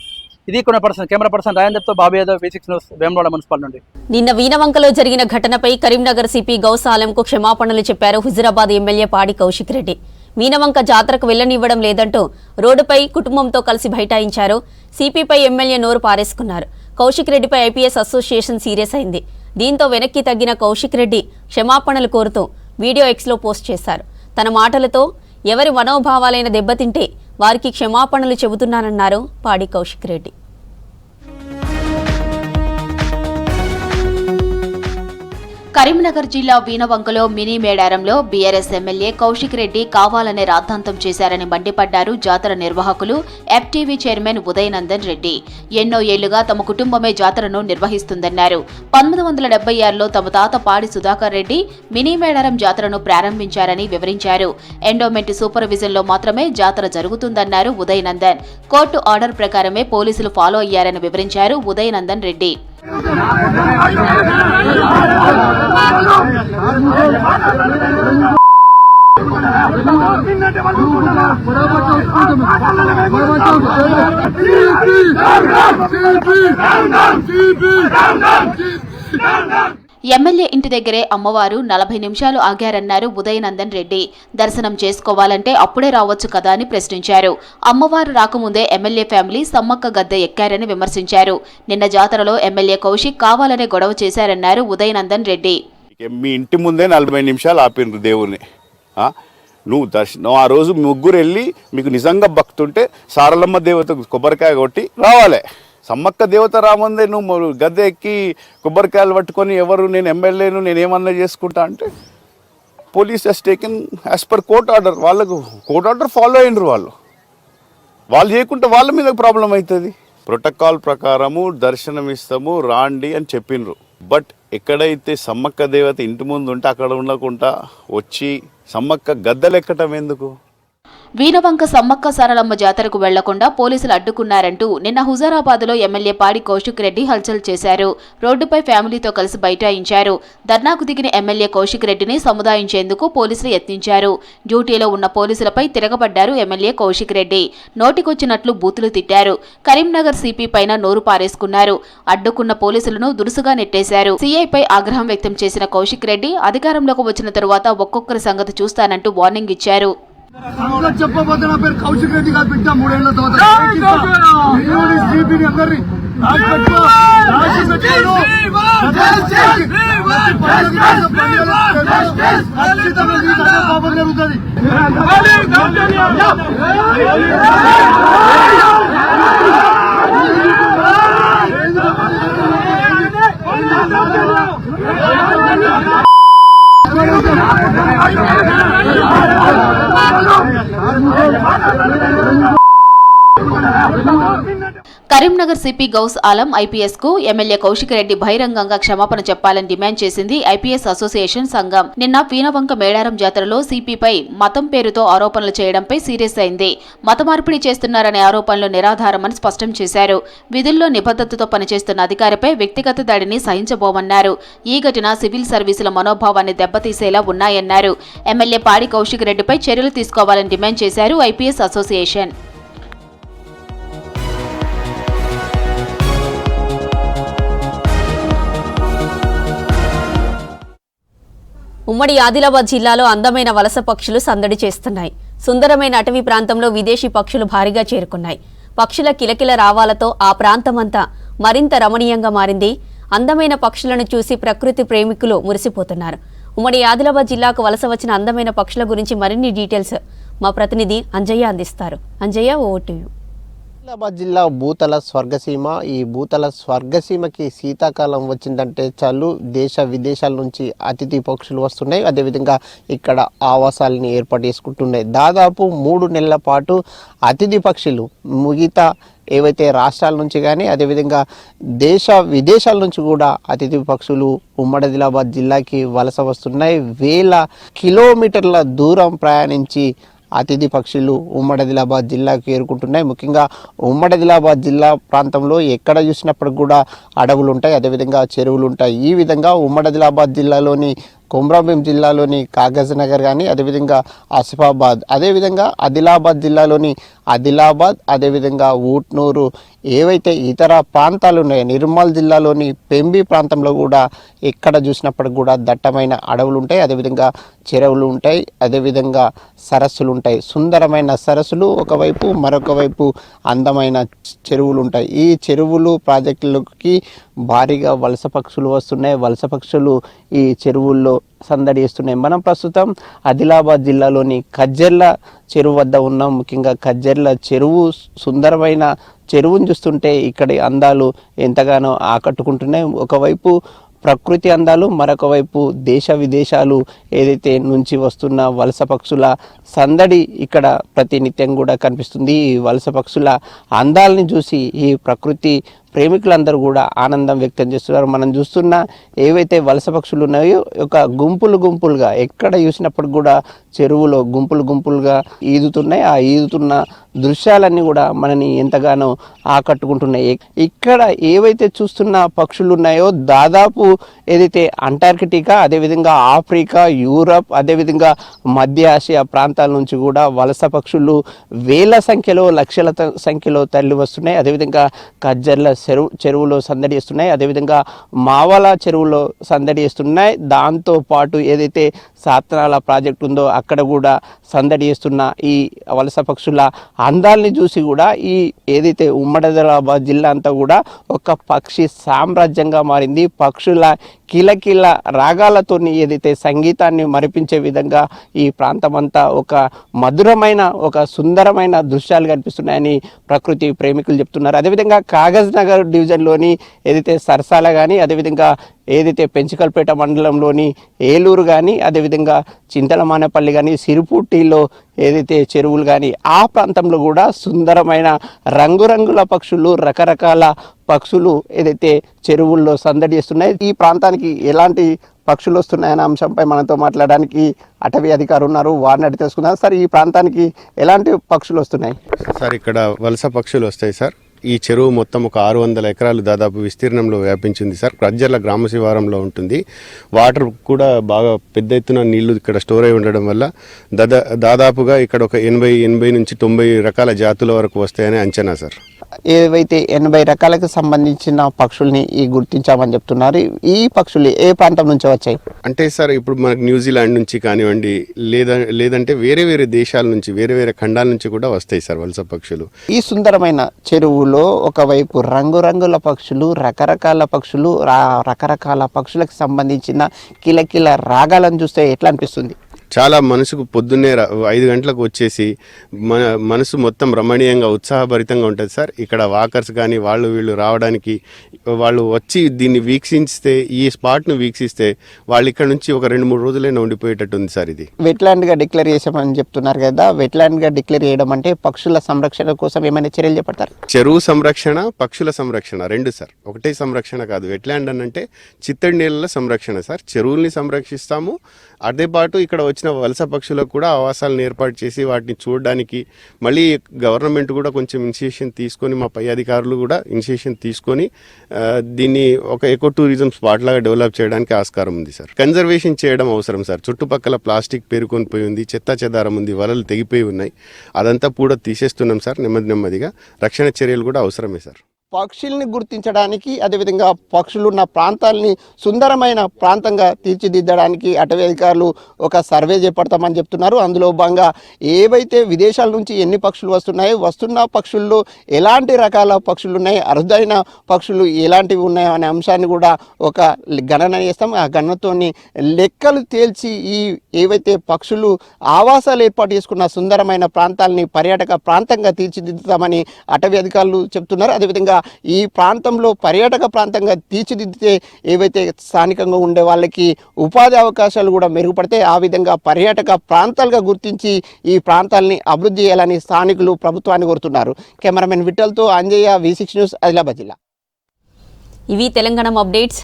ఇది కెమెరా పర్సన్ రాజేందర్తో Babu Yadav, V6 news, Vemulawada municipal నుండి. నిన్న వీణవంకలో జరిగిన ఘటనపై కరీంనగర్ సిపి గౌసాలంకు క్షమాపణలు చెప్పారు హుజురాబాద్ ఎమ్మెల్యే పాడి కౌశిక్ రెడ్డి. వీణవంక జాతరకు వెళ్లనివ్వడం లేదంటూ రోడ్డుపై కుటుంబంతో కలిసి బైఠాయించారు. సిపిపై ఎమ్మెల్యే నోరు పారేసుకున్నారు. కౌశిక్ రెడ్డిపై ఐపీఎస్ అసోసియేషన్ సీరియస్ అయింది. దీంతో వెనక్కి తగ్గిన కౌశిక్ రెడ్డి క్షమాపణలు కోరుతూ వీడియో ఎక్స్లో పోస్ట్ చేశారు. తన మాటలతో ఎవరి మనోభావాలైన దెబ్బతింటే వారికి క్షమాపణలు చెబుతున్నానన్నారు పాడి కౌశిక్ రెడ్డి. కరీంనగర్ జిల్లా వీణవంకలో మినీ మేడారంలో బీఆర్ఎస్ ఎమ్మెల్యే కౌశిక్ రెడ్డి కావాలనే రాద్ధాంతం చేశారని మండిపడ్డారు జాతర నిర్వాహకులు ఎఫ్టీవీ చైర్మన్ ఉదయనందన్ రెడ్డి. ఎన్నో ఏళ్లుగా తమ కుటుంబమే జాతరను నిర్వహిస్తుందన్నారు. 1976లో తమ తాత పాడి సుధాకర్ రెడ్డి మినీ మేడారం జాతరను ప్రారంభించారని వివరించారు. ఎండోమెంట్ సూపర్విజన్లో మాత్రమే జాతర జరుగుతుందన్నారు ఉదయనందన్. కోర్టు ఆర్డర్ ప్రకారమే పోలీసులు ఫాలో అయ్యారని వివరించారు ఉదయనందన్ రెడ్డి. ఎమ్మెల్యే ఇంటి దగ్గరే అమ్మవారు 40 నిమిషాలు ఆగారన్నారు ఉదయనందన్ రెడ్డి. దర్శనం చేసుకోవాలంటే అప్పుడే రావచ్చు కదా అని ప్రశ్నించారు. అమ్మవారు రాకముందే ఎమ్మెల్యే ఫ్యామిలీ సమ్మక్క గద్దె ఎక్కారని విమర్శించారు. నిన్న జాతరలో ఎమ్మెల్యే కౌశిక్ కావాలనే గొడవ చేశారన్నారు ఉదయనందన్ రెడ్డి. మీ ఇంటి ముందే 40 నిమిషాలు ఆపిండ్రు దేవుని. నువ్వు ఆ రోజు ముగ్గురు వెళ్ళి మీకు నిజంగా భక్తుంటే సారలమ్మ దేవతకు కొబ్బరికాయ కొట్టి రావాలి. సమ్మక్క దేవత రామందే నువ్వు గద్దె ఎక్కి కొబ్బరికాయలు పట్టుకొని ఎవరు నేను ఎమ్మెల్యేను నేను ఏమన్నా చేసుకుంటా అంటే police he's taken as per court order. వాళ్ళకు కోర్ట్ ఆర్డర్ ఫాలో అయినరు. వాళ్ళు చేయకుంటే వాళ్ళ మీద ప్రాబ్లం అవుతుంది. ప్రోటోకాల్ ప్రకారము దర్శనం ఇస్తాము రాండి అని చెప్పినరు. బట్ ఎక్కడైతే సమ్మక్క దేవత ఇంటి ముందు ఉంటే అక్కడ ఉండకుండా వచ్చి సమ్మక్క గద్దెలెక్కటం ఎందుకు? వీణవంక సమ్మక్క సారలమ్మ జాతరకు వెళ్లకుండా పోలీసులు అడ్డుకున్నారంటూ నిన్న హుజారాబాద్లో ఎమ్మెల్యే పాడి కౌశిక్ రెడ్డి హల్చల్ చేశారు. రోడ్డుపై ఫ్యామిలీతో కలిసి బైఠాయించారు. ధర్నాకు దిగిన ఎమ్మెల్యే కౌశిక్ రెడ్డిని సముదాయించేందుకు పోలీసులు యత్నించారు. డ్యూటీలో ఉన్న పోలీసులపై తిరగబడ్డారు ఎమ్మెల్యే కౌశిక్ రెడ్డి. నోటికొచ్చినట్లు బూతులు తిట్టారు. కరీంనగర్ సిపి పైన నోరు పారేసుకున్నారు. అడ్డుకున్న పోలీసులను దురుసుగా నెట్టేశారు. సీఐపై ఆగ్రహం వ్యక్తం చేసిన కౌశిక్ రెడ్డి అధికారంలోకి వచ్చిన తరువాత ఒక్కొక్కరి సంగతి చూస్తానంటూ వార్నింగ్ ఇచ్చారు. చెప్పబోతే నా పేరు కౌశిక్ రెడ్డి గారు బిడ్డ 3 ఏళ్ల తర్వాత జరుగుతుంది. కరీంనగర్ సిపి గౌస్ ఆలం ఐపీఎస్ కు ఎమ్మెల్యే కౌశిక్ రెడ్డి బహిరంగంగా క్షమాపణ చెప్పాలని డిమాండ్ చేసింది ఐపీఎస్ అసోసియేషన్ సంఘం. నిన్న వీణవంక మేడారం జాతరలో సిపిపై మతం పేరుతో ఆరోపణలు చేయడంపై సీరియస్ అయింది. మత మార్పిడి చేస్తున్నారనే ఆరోపణలు నిరాధారమని స్పష్టం చేశారు. విధుల్లో నిబద్ధతతో పనిచేస్తున్న అధికారిపై వ్యక్తిగత దాడిని సహించబోమన్నారు. ఈ ఘటన సివిల్ సర్వీసుల మనోభావాన్ని దెబ్బతీసేలా ఉన్నాయన్నారు. ఎమ్మెల్యే పాడి కౌశిక్ రెడ్డిపై చర్యలు తీసుకోవాలని డిమాండ్ చేశారు ఐపీఎస్ అసోసియేషన్. ఉమ్మడి ఆదిలాబాద్ జిల్లాలో అందమైన వలస పక్షులు సందడి చేస్తున్నాయి. సుందరమైన అటవీ ప్రాంతంలో విదేశీ పక్షులు భారీగా చేరుకున్నాయి. పక్షుల కిలకిల రావాలతో ఆ ప్రాంతమంతా మరింత రమణీయంగా మారింది. అందమైన పక్షులను చూసి ప్రకృతి ప్రేమికులు మురిసిపోతున్నారు. ఉమ్మడి ఆదిలాబాద్ జిల్లాకు వలస వచ్చిన అందమైన పక్షుల గురించి మరిన్ని డీటెయిల్స్ మా ప్రతినిధి అంజయ్య అందిస్తారు. Anjaiah, over to you. Adilabad జిల్లా భూతల స్వర్గసీమ. ఈ భూతల స్వర్గసీమకి శీతాకాలం వచ్చిందంటే చాలు దేశ విదేశాల నుంచి అతిథి పక్షులు వస్తున్నాయి. అదేవిధంగా ఇక్కడ ఆవాసాలని ఏర్పాటు చేసుకుంటున్నాయి. దాదాపు 3 నెలల పాటు అతిథి పక్షులు మిగతా ఏవైతే రాష్ట్రాల నుంచి కానీ అదేవిధంగా దేశ విదేశాల నుంచి కూడా అతిథి పక్షులు ఉమ్మడి ఆదిలాబాద్ జిల్లాకి వలస వస్తున్నాయి. 1000 కిలోమీటర్ల దూరం ప్రయాణించి అతిథి పక్షులు ఉమ్మడి ఆదిలాబాద్ జిల్లాకు చేరుకుంటున్నాయి. ముఖ్యంగా ఉమ్మడి ఆదిలాబాద్ జిల్లా ప్రాంతంలో ఎక్కడ చూసినప్పుడు కూడా అడవులు ఉంటాయి, అదేవిధంగా చెరువులు ఉంటాయి. ఈ విధంగా ఉమ్మడి ఆదిలాబాద్ జిల్లాలోని కొమ్రాభీం జిల్లాలోని కాగజ్నగర్ కానీ అదేవిధంగా ఆసిఫాబాద్, అదేవిధంగా ఆదిలాబాద్ జిల్లాలోని ఆదిలాబాద్, అదేవిధంగా ఊట్నూరు, ఏవైతే ఇతర ప్రాంతాలు ఉన్నాయో నిర్మల్ జిల్లాలోని పెంబి ప్రాంతంలో కూడా ఎక్కడ చూసినప్పుడు కూడా దట్టమైన అడవులు ఉంటాయి, అదేవిధంగా చెరువులు ఉంటాయి, అదేవిధంగా సరస్సులు ఉంటాయి. సుందరమైన సరస్సులు ఒకవైపు, మరొక వైపు అందమైన చెరువులు ఉంటాయి. ఈ చెరువులు ప్రాజెక్టులకి భారీగా వలస పక్షులు వస్తున్నాయి. వలస పక్షులు ఈ చెరువుల్లో సందడి చేస్తున్నాయి. మనం ప్రస్తుతం ఆదిలాబాద్ జిల్లాలోని కజ్జర్ల చెరువు వద్ద ఉన్నాం. ముఖ్యంగా కజ్జర్ల చెరువు, సుందరమైన చెరువును చూస్తుంటే ఇక్కడి అందాలు ఎంతగానో ఆకట్టుకుంటున్నాయి. ఒకవైపు ప్రకృతి అందాలు, మరొక వైపు దేశ విదేశాలు ఏదైతే నుంచి వస్తున్న వలస పక్షుల సందడి ఇక్కడ ప్రతినిత్యం కూడా కనిపిస్తుంది. ఈ వలస పక్షుల అందాలని చూసి ఈ ప్రకృతి ప్రేమికులందరూ కూడా ఆనందం వ్యక్తం చేస్తున్నారు. మనం చూస్తున్న ఏవైతే వలస పక్షులు ఉన్నాయో ఒక గుంపులుగా ఎక్కడ చూసినప్పుడు కూడా చెరువులో గుంపులుగా ఈదుతున్నాయి. ఆ ఈదుతున్న దృశ్యాలన్నీ కూడా మనని ఎంతగానో ఆకట్టుకుంటున్నాయి. ఇక్కడ ఏవైతే చూస్తున్న పక్షులు ఉన్నాయో దాదాపు ఏదైతే అంటార్కిటికా, అదేవిధంగా ఆఫ్రికా, యూరప్, అదేవిధంగా మధ్య ఆసియా ప్రాంతాల నుంచి కూడా వలస పక్షులు వేల సంఖ్యలో, లక్షల సంఖ్యలో తరలి వస్తున్నాయి. అదేవిధంగా కజ్జర్ల చెరువులో సందడి చేస్తున్నాయి, అదేవిధంగా మావల చెరువులో సందడి చేస్తున్నాయి. దాంతో పాటు ఏదైతే సాత్నాల ప్రాజెక్టు ఉందో అక్కడ కూడా సందడి చేస్తున్న ఈ వలస పక్షుల అందాల్ని చూసి కూడా ఈ ఏదైతే ఉమ్మడి ఆదిలాబాద్ జిల్లా అంతా కూడా ఒక పక్షి సామ్రాజ్యంగా మారింది. పక్షుల కిలకిల రాగాలతో ఏదైతే సంగీతాన్ని మరిపించే విధంగా ఈ ప్రాంతమంతా ఒక మధురమైన, ఒక సుందరమైన దృశ్యాలు కనిపిస్తున్నాయని ప్రకృతి ప్రేమికులు చెప్తున్నారు. అదేవిధంగా కాగజ్నగర్ కరీంనగర్ డివిజన్లోని ఏదైతే సరసాల కానీ అదేవిధంగా ఏదైతే పెంచుకల్పేట మండలంలోని ఏలూరు కానీ అదేవిధంగా చింతలమానేపల్లి కానీ సిరుపుట్టిలో ఏదైతే చెరువులు కానీ ఆ ప్రాంతంలో కూడా సుందరమైన రంగురంగుల పక్షులు రకరకాల పక్షులు ఏదైతే చెరువుల్లో సందడి చేస్తున్నాయి. ఈ ప్రాంతానికి ఎలాంటి పక్షులు వస్తున్నాయనే అంశంపై మనతో మాట్లాడడానికి అటవీ అధికారులు ఉన్నారు, వారిని అడిగి తెలుసుకుందాం. సార్, ఈ ప్రాంతానికి ఎలాంటి పక్షులు వస్తున్నాయి? సార్, ఇక్కడ వలస పక్షులు వస్తాయి సార్. ఈ చెరువు మొత్తం ఒక 600 ఎకరాలు దాదాపు విస్తీర్ణంలో వ్యాపించింది సార్. ప్రజ్జల గ్రామ శివారంలో ఉంటుంది. వాటర్ కూడా బాగా పెద్ద ఎత్తున నీళ్లు ఇక్కడ స్టోర్ అయి ఉండడం వల్ల దాదాపుగా ఇక్కడ ఒక 80 నుంచి 90 రకాల జాతుల వరకు వస్తాయని అంచనా సార్. ఏవైతే 80 రకాలకు సంబంధించిన పక్షుల్ని గుర్తించామని చెప్తున్నారు. ఈ పక్షులు ఏ ప్రాంతం నుంచి వచ్చాయి అంటే సార్, ఇప్పుడు మనకు న్యూజిలాండ్ నుంచి కానివ్వండి, లేదంటే వేరే వేరే దేశాల నుంచి, వేరే వేరే ఖండాల నుంచి కూడా వస్తాయి సార్ వలస పక్షులు. ఈ సుందరమైన చెరువులో ఒకవైపు రంగురంగుల పక్షులు, రకరకాల పక్షులు, రకరకాల పక్షులకు సంబంధించిన కిలకిల రాగాలను చూస్తే ఎట్లా అనిపిస్తుంది? చాలా మనసుకు పొద్దున్నే 5 గంటలకు వచ్చేసి మనసు మొత్తం రమణీయంగా ఉత్సాహభరితంగా ఉంటుంది సార్. ఇక్కడ వాకర్స్ కానీ వీళ్ళు రావడానికి, వాళ్ళు వచ్చి దీన్ని వీక్షిస్తే, ఈ స్పాట్ను వీక్షిస్తే వాళ్ళు ఇక్కడ నుంచి ఒక 2-3 రోజులైనా ఉండిపోయేటట్టు ఉంది సార్. ఇది వెట్లాండ్గా డిక్లేర్ చేసామని చెప్తున్నారు కదా, వెట్లాండ్గా డిక్లేర్ చేయడం అంటే పక్షుల సంరక్షణ కోసం ఏమైనా చర్యలు చేపడతారు? చెరువు సంరక్షణ, పక్షుల సంరక్షణ 2 సార్. ఒకటే సంరక్షణ కాదు. వెట్లాండ్ అంటే చిత్తడి నీళ్ళ సంరక్షణ సార్. చెరువుల్ని సంరక్షిస్తాము, అదే పాటు ఇక్కడ వచ్చిన వలస పక్షులకు కూడా ఆవాసాలను ఏర్పాటు చేసి వాటిని చూడడానికి మళ్ళీ గవర్నమెంట్ కూడా కొంచెం ఇనిషియేషన్ తీసుకొని, మా పై అధికారులు కూడా ఇనిషియేషన్ తీసుకొని దీన్ని ఒక ఎకో టూరిజం స్పాట్ లాగా డెవలప్ చేయడానికి ఆస్కారం ఉంది సార్. కన్జర్వేషన్ చేయడం అవసరం సార్. చుట్టుపక్కల ప్లాస్టిక్ పేరుకొని పోయి ఉంది, చెత్త చెదారం ఉంది, వలలు తెగిపోయి ఉన్నాయి. అదంతా కూడా తీసేస్తున్నాం సార్. నెమ్మదిగా రక్షణ చర్యలు కూడా అవసరమే సార్. పక్షుల్ని గుర్తించడానికి అదేవిధంగా పక్షులున్న ప్రాంతాలని సుందరమైన ప్రాంతంగా తీర్చిదిద్దడానికి అటవీ అధికారులు ఒక సర్వే చేపడతామని చెప్తున్నారు. అందులో భాగంగా ఏవైతే విదేశాల నుంచి ఎన్ని పక్షులు వస్తున్నాయో, వస్తున్న పక్షుల్లో ఎలాంటి రకాల పక్షులు ఉన్నాయి, అరుదైన పక్షులు ఎలాంటివి ఉన్నాయో అనే అంశాన్ని కూడా ఒక గణన చేస్తాం. ఆ గణనతోని లెక్కలు తేల్చి ఈ ఏవైతే పక్షులు ఆవాసాలు ఏర్పాటు చేసుకున్న సుందరమైన ప్రాంతాలని పర్యాటక ప్రాంతంగా తీర్చిదిద్దుతామని అటవీ అధికారులు చెప్తున్నారు. అదేవిధంగా ఈ ప్రాంతంలో పర్యాటక ప్రాంతంగా తీర్చిదిద్దితే ఏవైతే స్థానికంగా ఉండే వాళ్ళకి ఉపాధి అవకాశాలు కూడా మెరుగుపడితే ఆ విధంగా పర్యాటక ప్రాంతాలుగా గుర్తించి ఈ ప్రాంతాలని అభివృద్ధి చేయాలని స్థానికులు ప్రభుత్వాన్ని కోరుతున్నారు. కెమెరామెన్ విఠల్తో అంజయ్య, V6 న్యూస్, ఆదిలాబాద్ జిల్లా. ఇవి తెలంగాణ అప్డేట్స్.